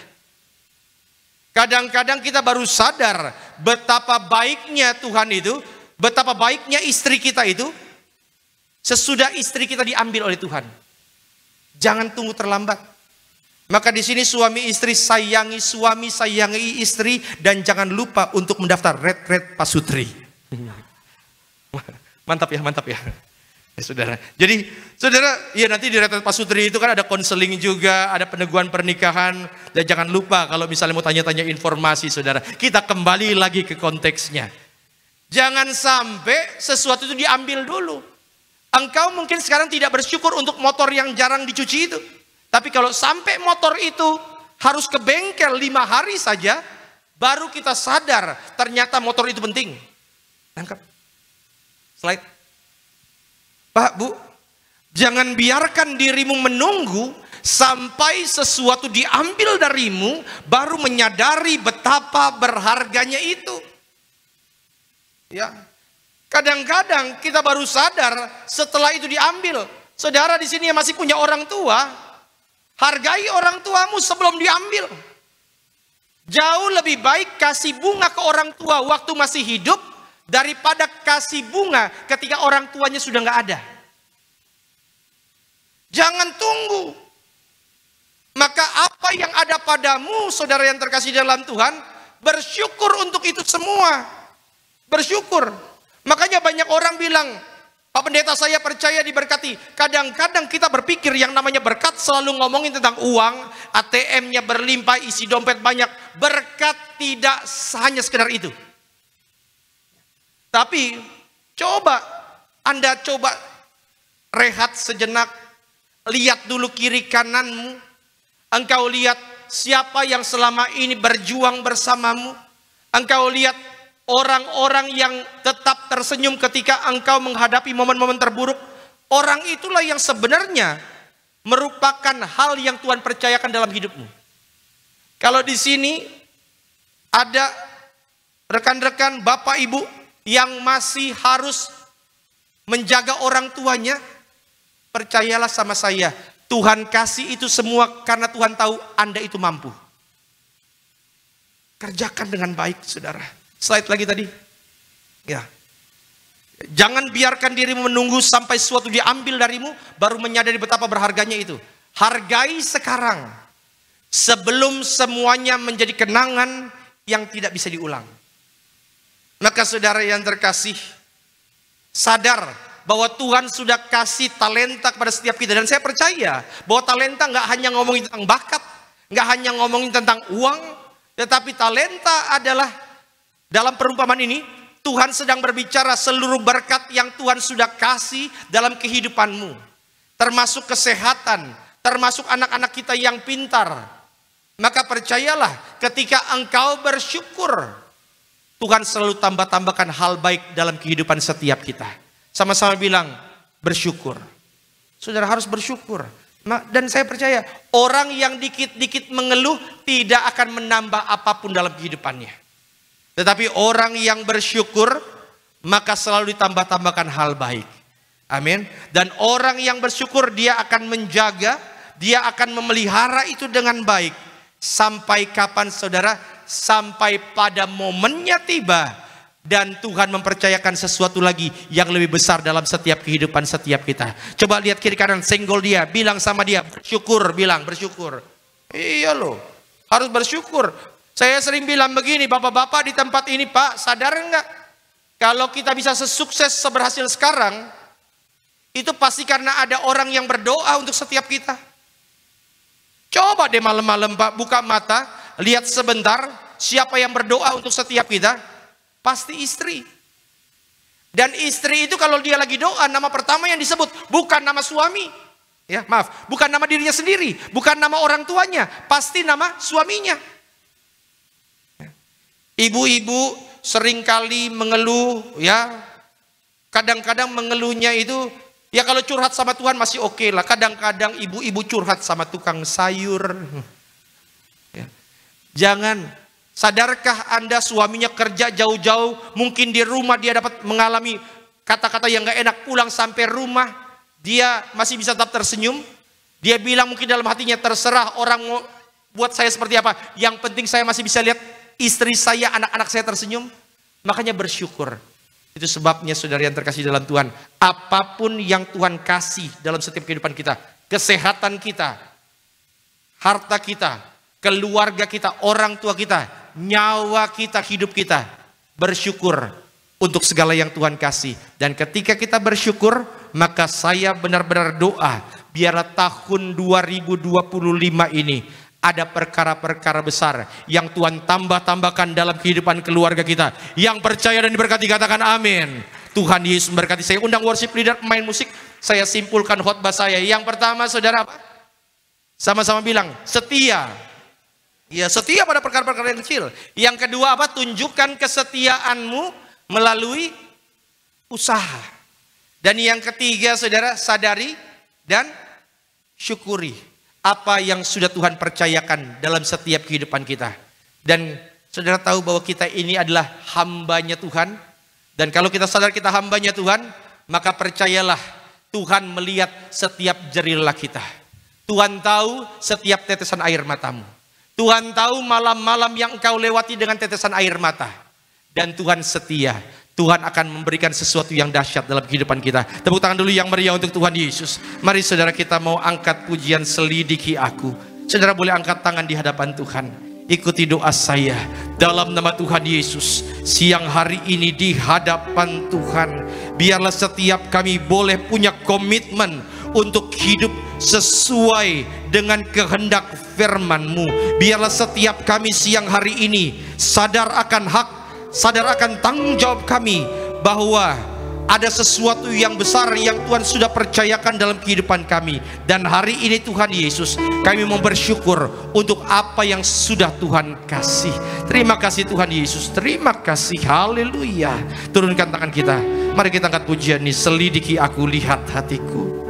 Kadang-kadang kita baru sadar betapa baiknya Tuhan itu, betapa baiknya istri kita itu, sesudah istri kita diambil oleh Tuhan. Jangan tunggu terlambat. Maka di sini suami istri sayangi suami, sayangi istri, dan jangan lupa untuk mendaftar retret pasutri. Mantap ya, mantap ya. Saudara. Jadi saudara, ya nanti di retret pasutri itu kan ada konseling juga, ada peneguhan pernikahan. Dan jangan lupa kalau misalnya mau tanya-tanya informasi, saudara, kita kembali lagi ke konteksnya. Jangan sampai sesuatu itu diambil dulu. Engkau mungkin sekarang tidak bersyukur untuk motor yang jarang dicuci itu. Tapi kalau sampai motor itu harus ke bengkel 5 hari saja, baru kita sadar ternyata motor itu penting. Tangkap. Slide. Pak, Bu, jangan biarkan dirimu menunggu sampai sesuatu diambil darimu, baru menyadari betapa berharganya itu. Ya, kadang-kadang kita baru sadar setelah itu diambil. Saudara di sini yang masih punya orang tua, hargai orang tuamu sebelum diambil. Jauh lebih baik kasih bunga ke orang tua waktu masih hidup daripada kasih bunga ketika orang tuanya sudah nggak ada. Jangan tunggu. Maka apa yang ada padamu, saudara yang terkasih dalam Tuhan, bersyukur untuk itu semua. Bersyukur. Makanya banyak orang bilang, Pak Pendeta saya percaya diberkati. Kadang-kadang kita berpikir yang namanya berkat selalu ngomongin tentang uang, ATM-nya berlimpah, isi dompet banyak. Berkat tidak hanya sekedar itu. Tapi Anda coba rehat sejenak, lihat dulu kiri kananmu. Engkau lihat siapa yang selama ini berjuang bersamamu. Engkau lihat orang-orang yang tetap tersenyum ketika engkau menghadapi momen-momen terburuk. Orang itulah yang sebenarnya merupakan hal yang Tuhan percayakan dalam hidupmu. Kalau di sini ada rekan-rekan, bapak ibu yang masih harus menjaga orang tuanya, percayalah sama saya, Tuhan kasih itu semua karena Tuhan tahu Anda itu mampu. Kerjakan dengan baik, saudara. Slide lagi tadi. Ya. Jangan biarkan dirimu menunggu sampai sesuatu diambil darimu, baru menyadari betapa berharganya itu. Hargai sekarang, sebelum semuanya menjadi kenangan yang tidak bisa diulang. Maka saudara yang terkasih, sadar bahwa Tuhan sudah kasih talenta kepada setiap kita. Dan saya percaya bahwa talenta nggak hanya ngomongin tentang bakat, nggak hanya ngomongin tentang uang, tetapi talenta adalah, dalam perumpamaan ini, Tuhan sedang berbicara seluruh berkat yang Tuhan sudah kasih dalam kehidupanmu. Termasuk kesehatan, termasuk anak-anak kita yang pintar. Maka percayalah, ketika engkau bersyukur, Tuhan selalu tambah-tambahkan hal baik dalam kehidupan setiap kita. Sama-sama bilang, bersyukur. Saudara harus bersyukur. Dan saya percaya, orang yang dikit-dikit mengeluh tidak akan menambah apapun dalam kehidupannya. Tetapi orang yang bersyukur, maka selalu ditambah-tambahkan hal baik. Amin. Dan orang yang bersyukur, dia akan menjaga, dia akan memelihara itu dengan baik. Sampai kapan saudara? Sampai pada momennya tiba. Dan Tuhan mempercayakan sesuatu lagi yang lebih besar dalam setiap kehidupan setiap kita. Coba lihat kiri kanan, senggol dia, bilang sama dia, bersyukur, bilang bersyukur. Iya loh, harus bersyukur. Saya sering bilang begini, bapak-bapak di tempat ini, Pak, sadar enggak? Kalau kita bisa sesukses, seberhasil sekarang, itu pasti karena ada orang yang berdoa untuk setiap kita. Coba deh malam-malam, Pak, buka mata, lihat sebentar, siapa yang berdoa untuk setiap kita? Pasti istri. Dan istri itu kalau dia lagi doa, nama pertama yang disebut bukan nama suami. Ya, maaf, bukan nama dirinya sendiri, bukan nama orang tuanya, pasti nama suaminya. Ibu-ibu seringkali mengeluh, ya. Kadang-kadang mengeluhnya itu, ya kalau curhat sama Tuhan masih oke lah. Kadang-kadang ibu-ibu curhat sama tukang sayur. Ya. Jangan. Sadarkah Anda suaminya kerja jauh-jauh, mungkin di rumah dia dapat mengalami kata-kata yang gak enak, pulang sampai rumah dia masih bisa tetap tersenyum. Dia bilang mungkin dalam hatinya, terserah orang mau buat saya seperti apa, yang penting saya masih bisa lihat istri saya, anak-anak saya tersenyum. Makanya bersyukur. Itu sebabnya saudara yang terkasih dalam Tuhan, apapun yang Tuhan kasih dalam setiap kehidupan kita, kesehatan kita, harta kita, keluarga kita, orang tua kita, nyawa kita, hidup kita, bersyukur untuk segala yang Tuhan kasih. Dan ketika kita bersyukur, maka saya benar-benar doa, biarlah tahun 2025 ini ada perkara-perkara besar yang Tuhan tambah-tambahkan dalam kehidupan keluarga kita. Yang percaya dan diberkati katakan amin. Tuhan Yesus memberkati. Saya undang worship leader main musik. Saya simpulkan khotbah saya. Yang pertama saudara apa? Sama-sama bilang setia. Ya, setia pada perkara-perkara yang kecil. Yang kedua apa? Tunjukkan kesetiaanmu melalui usaha. Dan yang ketiga saudara, sadari dan syukuri apa yang sudah Tuhan percayakan dalam setiap kehidupan kita. Dan saudara tahu bahwa kita ini adalah hambanya Tuhan. Dan kalau kita sadar kita hambanya Tuhan, maka percayalah Tuhan melihat setiap jerilah kita. Tuhan tahu setiap tetesan air matamu. Tuhan tahu malam-malam yang engkau lewati dengan tetesan air mata. Dan Tuhan setia. Tuhan akan memberikan sesuatu yang dahsyat dalam kehidupan kita. Tepuk tangan dulu yang meriah untuk Tuhan Yesus. Mari saudara kita mau angkat pujian Selidiki Aku. Saudara boleh angkat tangan di hadapan Tuhan. Ikuti doa saya. Dalam nama Tuhan Yesus, siang hari ini di hadapan Tuhan, biarlah setiap kami boleh punya komitmen untuk hidup sesuai dengan kehendak firman-Mu. Biarlah setiap kami siang hari ini sadar akan hak, sadar akan tanggung jawab kami bahwa ada sesuatu yang besar yang Tuhan sudah percayakan dalam kehidupan kami. Dan hari ini Tuhan Yesus, kami mau bersyukur untuk apa yang sudah Tuhan kasih. Terima kasih Tuhan Yesus, terima kasih, haleluya. Turunkan tangan kita, mari kita angkat pujian ini. Selidiki aku, lihat hatiku.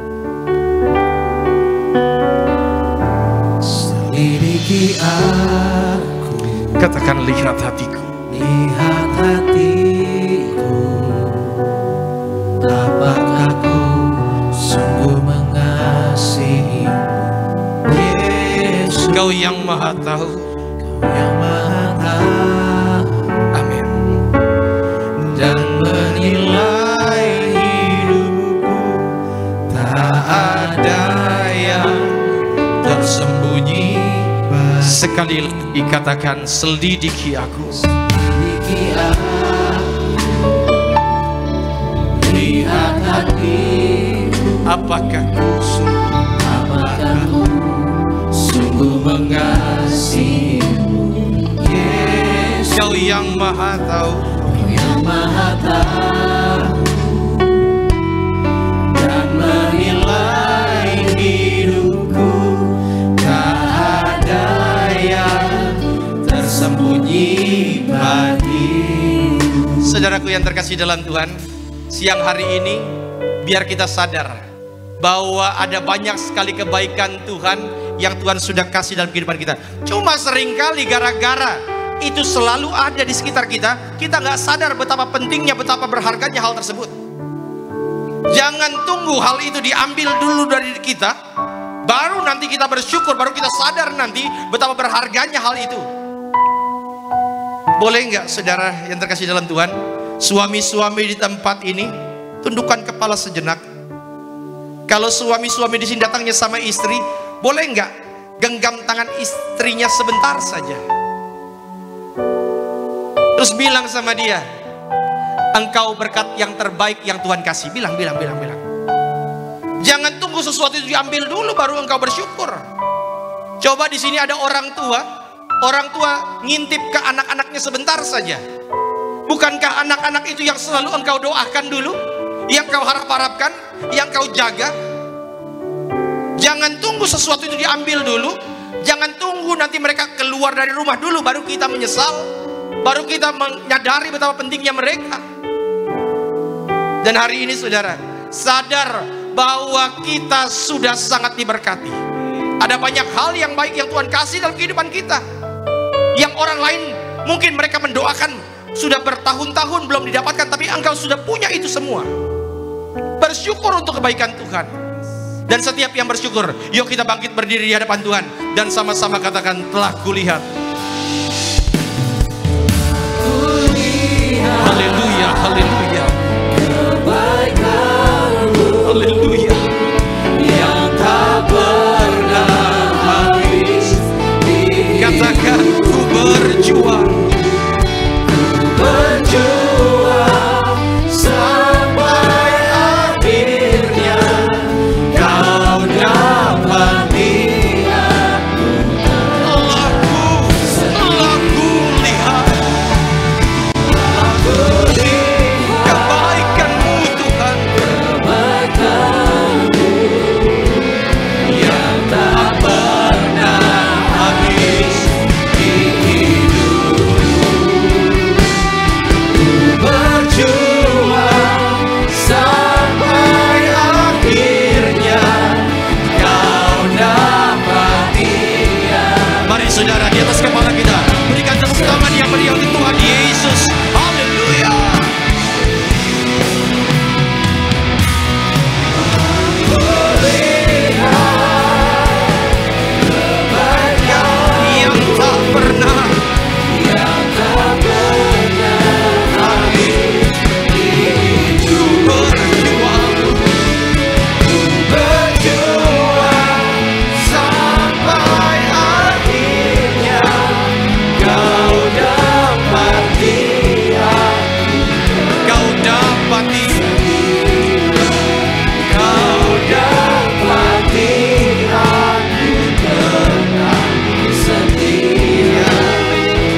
Selidiki aku, katakan lihat hatiku. lihat hatiku, apakah ku sungguh mengasihimu, Yesus. Kau yang maha tahu. Kau yang maha tahu. Amin. Dan menilai hidupku, tak ada yang tersembunyi. Sekali lagi katakan, selidiki aku. Selidiki aku, lihat hatiku, Apakah ku sungguh mengasihimu, Yesus. Kau yang maha tahu. Kau yang maha tahu dan menilai hidupku, tak ada yang tersembunyi bagimu. Saudaraku yang terkasih dalam Tuhan, siang hari ini biar kita sadar bahwa ada banyak sekali kebaikan Tuhan yang Tuhan sudah kasih dalam kehidupan kita. Cuma seringkali gara-gara itu selalu ada di sekitar kita, kita nggak sadar betapa pentingnya, betapa berharganya hal tersebut. Jangan tunggu hal itu diambil dulu dari kita, baru nanti kita bersyukur, baru kita sadar nanti betapa berharganya hal itu. Boleh nggak saudara yang terkasih dalam Tuhan, suami-suami di tempat ini tundukkan kepala sejenak. Kalau suami-suami di sini datangnya sama istri, boleh nggak genggam tangan istrinya sebentar saja, terus bilang sama dia, engkau berkat yang terbaik yang Tuhan kasih. Bilang. Jangan tunggu sesuatu itu diambil dulu baru engkau bersyukur. Coba di sini ada orang tua ngintip ke anak-anaknya sebentar saja. Bukankah anak-anak itu yang selalu engkau doakan dulu, yang kau harap-harapkan, yang kau jaga? Jangan tunggu sesuatu itu diambil dulu. Jangan tunggu nanti mereka keluar dari rumah dulu baru kita menyesal, baru kita menyadari betapa pentingnya mereka. Dan hari ini saudara, sadar bahwa kita sudah sangat diberkati. Ada banyak hal yang baik yang Tuhan kasih dalam kehidupan kita, yang orang lain mungkin mereka mendoakan sudah bertahun-tahun belum didapatkan, tapi engkau sudah punya itu semua. Bersyukur untuk kebaikan Tuhan. Dan setiap yang bersyukur, yuk kita bangkit berdiri di hadapan Tuhan dan sama-sama katakan, telah kulihat. Haleluya, haleluya, haleluya, Yang tak pernah habis. katakan ku berjuang. Berjuang sampai akhirnya kau dapati aku. Telah ku lihat kebaikan-Mu Tuhan, Kebaikan-Mu yang tak pernah habis di hidupku. Berjuang sampai akhirnya kau dapati aku. mari saudara di atas kepala kita berikan tepuk tangan yang meriah untuk Tuhan Yesus. Haleluya. Yang tak pernah Berjuang sampai akhirnya kau dapati aku. kau dapati. Kau dapati aku tenang setia.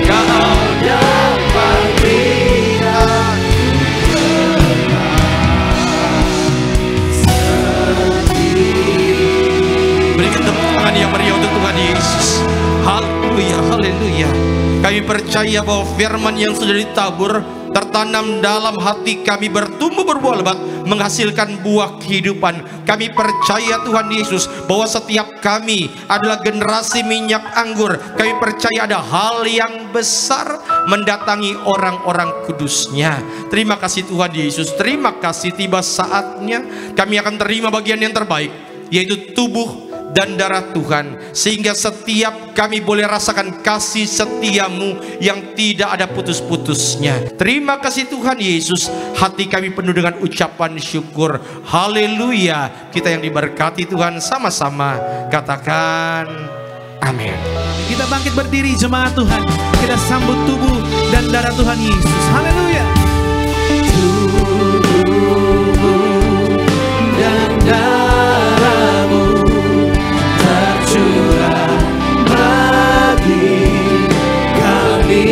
Kau dapati aku Berikan tepuk tangan yang meriah untuk Tuhan Yesus. Haleluya, haleluya. Kami percaya bahwa firman yang sudah ditabur tertanam dalam hati kami, bertumbuh berbuah lebat, menghasilkan buah kehidupan. Kami percaya Tuhan Yesus bahwa setiap kami adalah generasi minyak anggur. Kami percaya ada hal yang besar mendatangi orang-orang kudusnya. Terima kasih Tuhan Yesus. Terima kasih, tiba saatnya kami akan terima bagian yang terbaik, yaitu tubuh dan darah Tuhan, sehingga setiap kami boleh rasakan kasih setiamu yang tidak ada putus-putusnya. Terima kasih Tuhan Yesus. Hati kami penuh dengan ucapan syukur. Haleluya. Kita yang diberkati Tuhan, sama-sama katakan amin. Kita bangkit berdiri jemaat Tuhan. Kita sambut tubuh dan darah Tuhan Yesus. Haleluya. Tubuh dan darahmu tercurah bagi kami,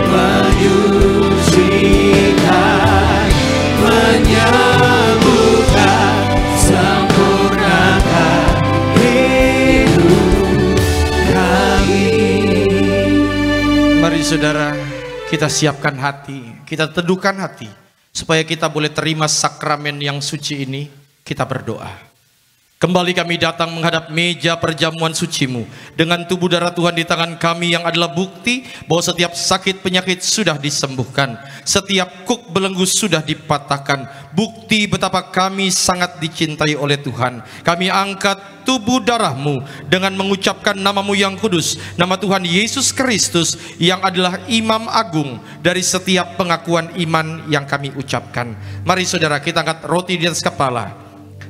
menyucikan, menyembuhkan, sempurnakan hidup kami. Mari saudara, kita siapkan hati, kita teduhkan hati, supaya kita boleh terima sakramen yang suci ini. Kita berdoa. Kembali kami datang menghadap meja perjamuan sucimu, dengan tubuh darah Tuhan di tangan kami yang adalah bukti bahwa setiap sakit penyakit sudah disembuhkan, setiap kuk belenggu sudah dipatahkan. Bukti betapa kami sangat dicintai oleh Tuhan. Kami angkat tubuh darahmu dengan mengucapkan namamu yang kudus, nama Tuhan Yesus Kristus yang adalah Imam Agung dari setiap pengakuan iman yang kami ucapkan. Mari saudara, kita angkat roti di atas kepala.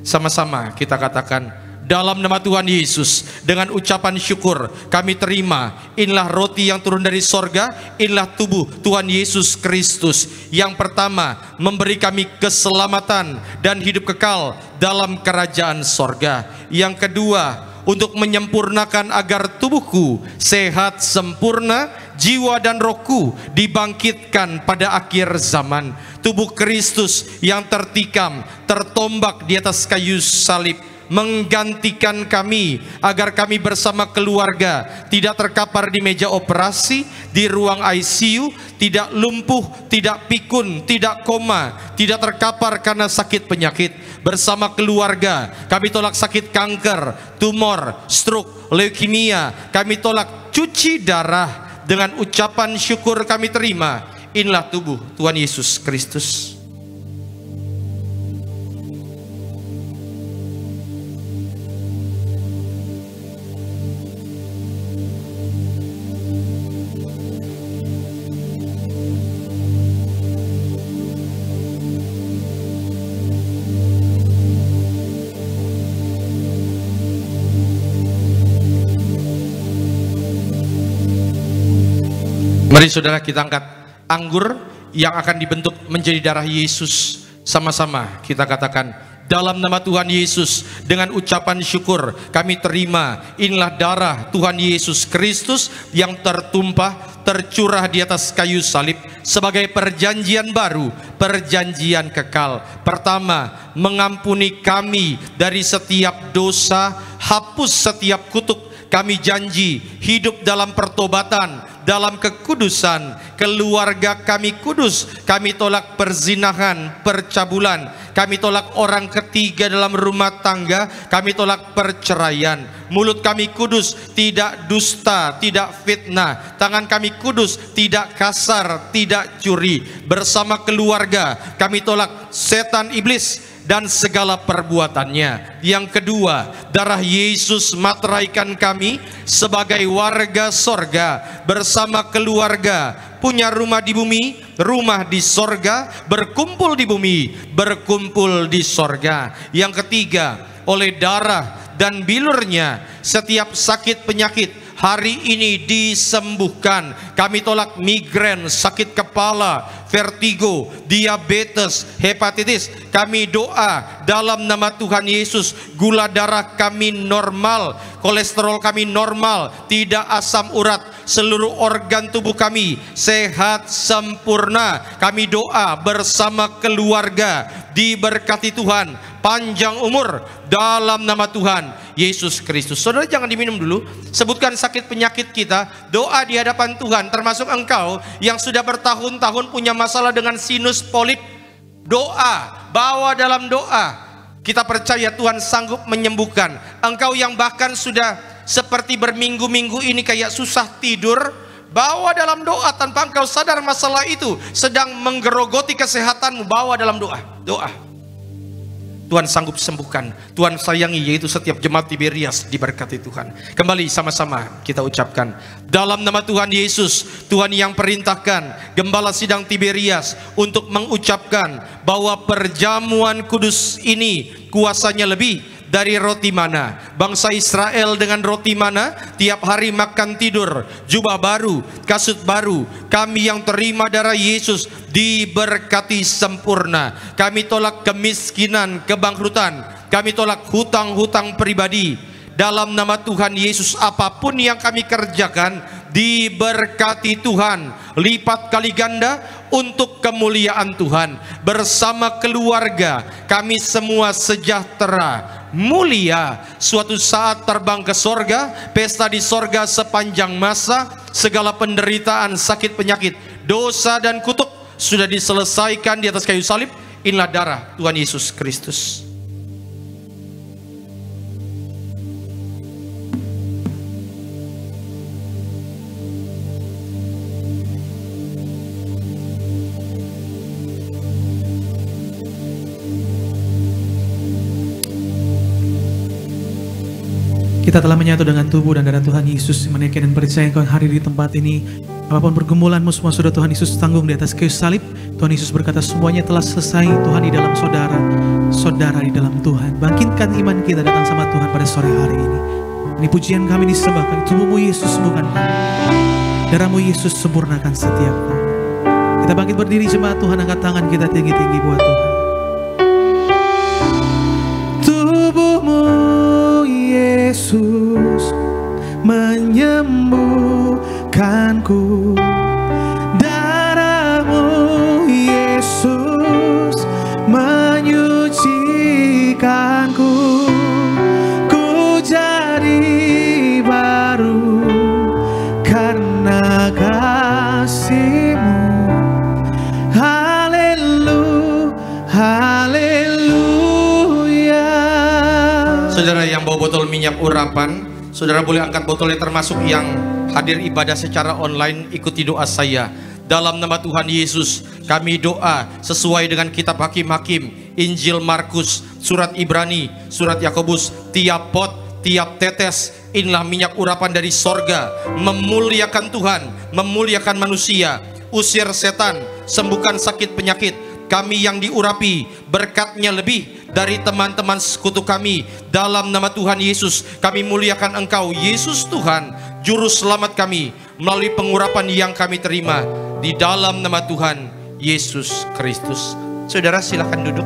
Sama-sama kita katakan, dalam nama Tuhan Yesus, dengan ucapan syukur kami terima, inilah roti yang turun dari sorga, inilah tubuh Tuhan Yesus Kristus yang pertama memberi kami keselamatan dan hidup kekal dalam kerajaan sorga. Yang kedua, untuk menyempurnakan agar tubuhku sehat sempurna, jiwa dan rohku dibangkitkan pada akhir zaman. Tubuh Kristus yang tertikam, tertombak di atas kayu salib, menggantikan kami agar kami bersama keluarga tidak terkapar di meja operasi, di ruang ICU, tidak lumpuh, tidak pikun, tidak koma, tidak terkapar karena sakit penyakit. Bersama keluarga kami tolak sakit kanker, tumor, stroke, leukemia. Kami tolak cuci darah. Dengan ucapan syukur kami terima, inilah tubuh Tuhan Yesus Kristus. Mari saudara, kita angkat anggur yang akan dibentuk menjadi darah Yesus. Sama-sama kita katakan, dalam nama Tuhan Yesus, dengan ucapan syukur kami terima, inilah darah Tuhan Yesus Kristus yang tertumpah, tercurah di atas kayu salib sebagai perjanjian baru, perjanjian kekal. Pertama, mengampuni kami dari setiap dosa, hapus setiap kutuk. Kami janji hidup dalam pertobatan, dalam kekudusan. Keluarga kami kudus. Kami tolak perzinahan, percabulan. Kami tolak orang ketiga dalam rumah tangga. Kami tolak perceraian. Mulut kami kudus, tidak dusta, tidak fitnah. Tangan kami kudus, tidak kasar, tidak curi. Bersama keluarga kami tolak setan iblis dan segala perbuatannya. Yang kedua, darah Yesus materaikan kami sebagai warga sorga. Bersama keluarga punya rumah di bumi, rumah di sorga, berkumpul di bumi, berkumpul di sorga. Yang ketiga, oleh darah dan bilurnya setiap sakit penyakit hari ini disembuhkan. Kami tolak migrain, sakit kepala, vertigo, diabetes, hepatitis. Kami doa dalam nama Tuhan Yesus, gula darah kami normal, kolesterol kami normal, tidak asam urat, seluruh organ tubuh kami sehat sempurna. Kami doa bersama keluarga, diberkati Tuhan, panjang umur dalam nama Tuhan Yesus Kristus. Saudara, jangan diminum dulu. Sebutkan sakit penyakit kita, doa di hadapan Tuhan, termasuk engkau yang sudah bertahun-tahun punya masalah dengan sinus polip. Doa, bawa dalam doa. Kita percaya Tuhan sanggup menyembuhkan. Engkau yang bahkan sudah seperti berminggu-minggu ini kayak susah tidur, bawa dalam doa tanpa engkau sadar masalah itu sedang menggerogoti kesehatanmu. Bawa dalam doa. Tuhan sanggup sembuhkan, Tuhan sayangi, yaitu setiap jemaat Tiberias diberkati Tuhan. Kembali sama-sama kita ucapkan, dalam nama Tuhan Yesus, Tuhan yang perintahkan Gembala Sidang Tiberias untuk mengucapkan bahwa perjamuan kudus ini kuasanya lebih dari roti mana. Bangsa Israel dengan roti mana tiap hari makan tidur, jubah baru, kasut baru. Kami yang terima darah Yesus diberkati sempurna. Kami tolak kemiskinan, kebangkrutan. Kami tolak hutang-hutang pribadi. Dalam nama Tuhan Yesus, apapun yang kami kerjakan diberkati Tuhan lipat kali ganda untuk kemuliaan Tuhan. Bersama keluarga kami semua sejahtera, mulia, suatu saat terbang ke sorga, pesta di sorga sepanjang masa. Segala penderitaan, sakit, penyakit, dosa dan kutuk sudah diselesaikan di atas kayu salib. Inilah darah Tuhan Yesus Kristus. Kita telah menyatu dengan tubuh dan darah Tuhan Yesus, menaikkan dan percaya engkau yang hadir di tempat ini. Apapun pergumulanmu, semua sudah Tuhan Yesus tanggung di atas kayu salib. Tuhan Yesus berkata semuanya telah selesai. Tuhan di dalam saudara, saudara di dalam Tuhan. Bangkitkan iman kita datang sama Tuhan pada sore hari ini. Ini pujian kami disembahkan. Tubuhmu Yesus sembuhkan kami, darahmu Yesus sempurnakan setiap kami. Kita bangkit berdiri jemaat Tuhan, angkat tangan kita tinggi-tinggi buat Tuhan. Tubuhmu Yesus menyembuhkanku, darahmu Yesus menyucikanku. Ku jadi baru karena kasih-Mu. Haleluya, haleluya. Saudara yang bawa botol minyak urapan, saudara boleh angkat botolnya, termasuk yang hadir ibadah secara online. Ikuti doa saya. Dalam nama Tuhan Yesus, kami doa sesuai dengan kitab Hakim-Hakim, Injil Markus, surat Ibrani, surat Yakobus. Tiap pot, tiap tetes, inilah minyak urapan dari sorga, memuliakan Tuhan, memuliakan manusia. Usir setan, sembuhkan sakit penyakit. Kami yang diurapi, berkatnya lebih dari teman-teman sekutu kami. Dalam nama Tuhan Yesus, kami muliakan Engkau, Yesus Tuhan, Juru Selamat kami, melalui pengurapan yang kami terima di dalam nama Tuhan Yesus Kristus. Saudara silakan duduk,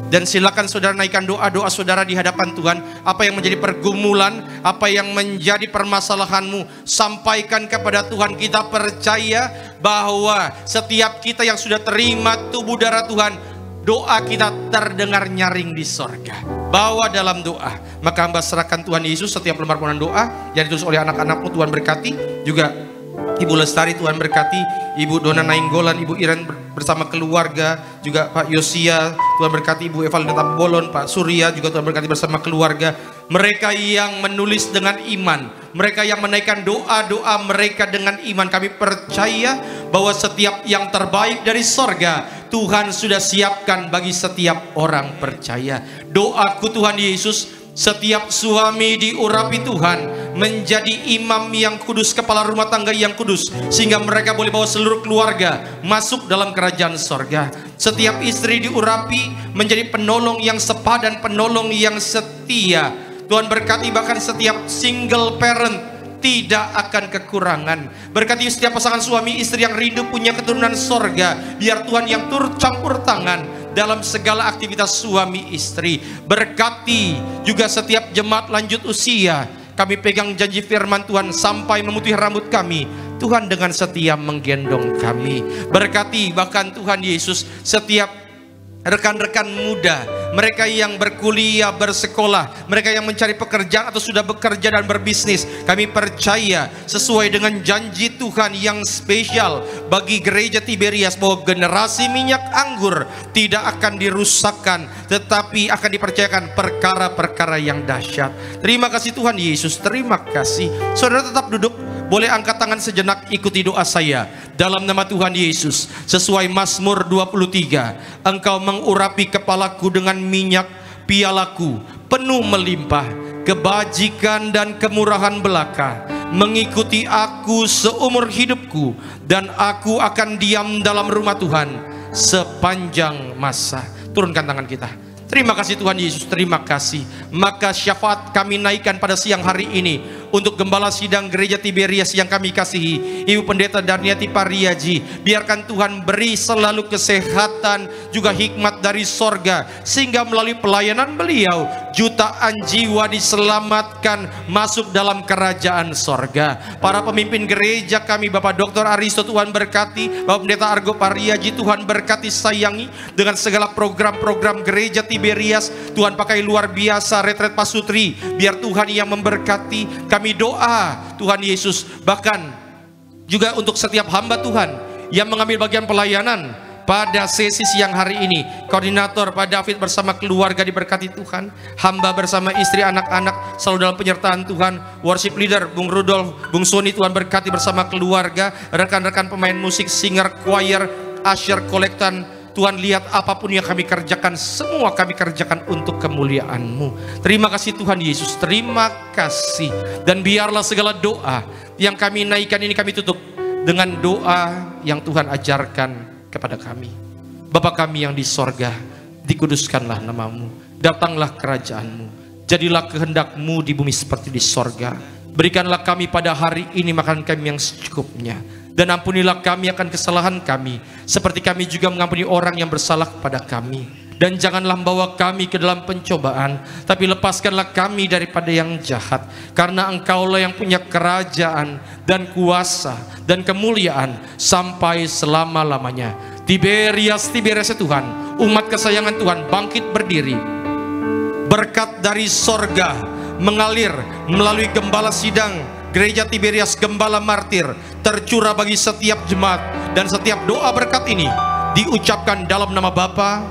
dan silakan saudara naikkan doa-doa saudara di hadapan Tuhan. Apa yang menjadi pergumulan, apa yang menjadi permasalahanmu, sampaikan kepada Tuhan. Kita percaya bahwa setiap kita yang sudah terima tubuh darah Tuhan, doa kita terdengar nyaring di sorga. Bawa dalam doa. Maka hamba serahkan Tuhan Yesus setiap lembar permohonan doa yang ditulis oleh anak-anakmu. Tuhan berkati. Juga Ibu Lestari, Tuhan berkati. Ibu Dona Nainggolan, Ibu Iren bersama keluarga. Juga Pak Yosia, Tuhan berkati. Ibu Evalina Bolon, Pak Surya juga Tuhan berkati bersama keluarga. Mereka yang menulis dengan iman, mereka yang menaikkan doa-doa mereka dengan iman, kami percaya bahwa setiap yang terbaik dari sorga Tuhan sudah siapkan bagi setiap orang percaya. Doaku Tuhan Yesus, setiap suami diurapi Tuhan menjadi imam yang kudus, kepala rumah tangga yang kudus, sehingga mereka boleh bawa seluruh keluarga masuk dalam kerajaan sorga. Setiap istri diurapi menjadi penolong yang sepadan, penolong yang setia. Tuhan berkati bahkan setiap single parent tidak akan kekurangan. Berkati setiap pasangan suami istri yang rindu punya keturunan sorga. Biar Tuhan yang turut campur tangan dalam segala aktivitas suami istri. Berkati juga setiap jemaat lanjut usia. Kami pegang janji firman Tuhan sampai memutih rambut kami. Tuhan dengan setia menggendong kami. Berkati bahkan Tuhan Yesus setiap rekan-rekan muda mereka yang berkuliah, bersekolah, mereka yang mencari pekerjaan atau sudah bekerja dan berbisnis. Kami percaya sesuai dengan janji Tuhan yang spesial bagi gereja Tiberias, bahwa generasi minyak anggur tidak akan dirusakkan, tetapi akan dipercayakan perkara-perkara yang dahsyat. Terima kasih Tuhan Yesus, terima kasih. Saudara tetap duduk, boleh angkat tangan sejenak, ikuti doa saya. Dalam nama Tuhan Yesus, sesuai Mazmur 23, Engkau mengurapi kepalaku dengan minyak, pialaku penuh melimpah. Kebajikan dan kemurahan belaka mengikuti aku seumur hidupku, dan aku akan diam dalam rumah Tuhan sepanjang masa. Turunkan tangan kita. Terima kasih Tuhan Yesus, terima kasih. Maka syafaat kami naikkan pada siang hari ini untuk Gembala Sidang Gereja Tiberias yang kami kasihi, Ibu Pendeta Darniati Pariaji. Biarkan Tuhan beri selalu kesehatan, juga hikmat dari sorga, sehingga melalui pelayanan beliau jutaan jiwa diselamatkan masuk dalam kerajaan sorga. Para pemimpin gereja kami, Bapak Dr. Aristo, Tuhan berkati. Bapak Pendeta Argo Pariaji, Tuhan berkati, sayangi dengan segala program-program gereja Tiberias. Tuhan pakai luar biasa retret pasutri, biar Tuhan yang memberkati. Kami doa Tuhan Yesus, bahkan juga untuk setiap hamba Tuhan yang mengambil bagian pelayanan pada sesi siang hari ini. Koordinator Pak David bersama keluarga diberkati Tuhan. Hamba bersama istri, anak-anak selalu dalam penyertaan Tuhan. Worship leader Bung Rudolf, Bung Sony, Tuhan berkati bersama keluarga. Rekan-rekan pemain musik, singer, choir, usher, kolektan. Tuhan lihat apapun yang kami kerjakan, semua kami kerjakan untuk kemuliaan-Mu. Terima kasih Tuhan Yesus, terima kasih. Dan biarlah segala doa yang kami naikkan ini kami tutup dengan doa yang Tuhan ajarkan kepada kami. Bapa kami yang di sorga, dikuduskanlah nama-Mu, datanglah kerajaan-Mu, jadilah kehendak-Mu di bumi seperti di sorga. Berikanlah kami pada hari ini makan kami yang secukupnya, dan ampunilah kami akan kesalahan kami, seperti kami juga mengampuni orang yang bersalah kepada kami. Dan janganlah membawa kami ke dalam pencobaan, tapi lepaskanlah kami daripada yang jahat. Karena Engkaulah yang punya kerajaan dan kuasa dan kemuliaan sampai selama-lamanya. Tiberias, Tiberias Tuhan, umat kesayangan Tuhan bangkit berdiri. Berkat dari sorga mengalir melalui Gembala Sidang Gereja Tiberias Gembala Martir, tercurah bagi setiap jemaat. Dan setiap doa berkat ini diucapkan dalam nama Bapa,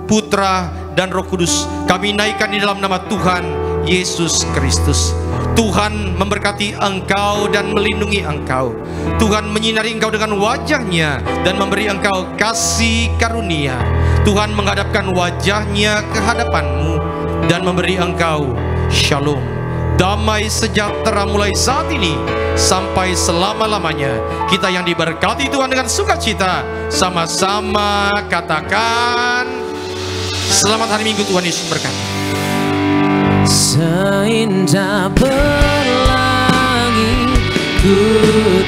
Putra, dan Roh Kudus. Kami naikkan di dalam nama Tuhan Yesus Kristus. Tuhan memberkati engkau dan melindungi engkau. Tuhan menyinari engkau dengan wajahnya dan memberi engkau kasih karunia. Tuhan menghadapkan wajahnya ke hadapanmu dan memberi engkau shalom, damai sejahtera mulai saat ini sampai selama-lamanya. Kita yang diberkati Tuhan dengan sukacita, sama-sama katakan selamat hari Minggu, Tuhan Yesus berkati. Seindah pelangi ku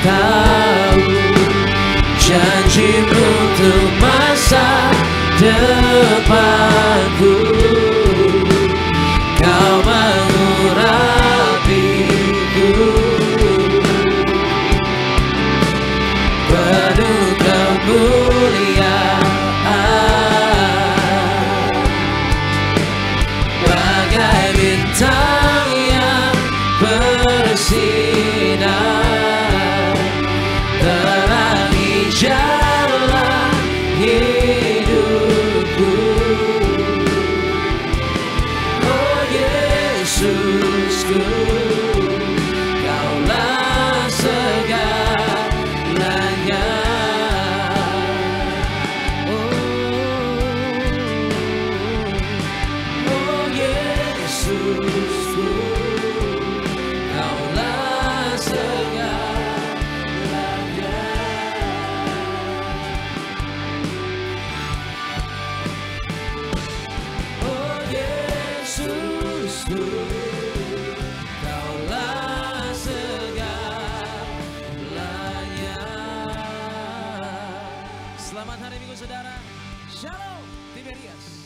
tahu janji-Mu untuk masa depanku. Kau mengurapiku penuh kemuliaan, bagai bintang yang bersinar, terangi jalan hidupku. Oh Yesusku, Kaulah segalanya. Oh Yesusku, Kaulah segalanya. Oh Yesusku, Kaulah segalanya. Selamat hari Minggu saudara. Shalom Tiberias.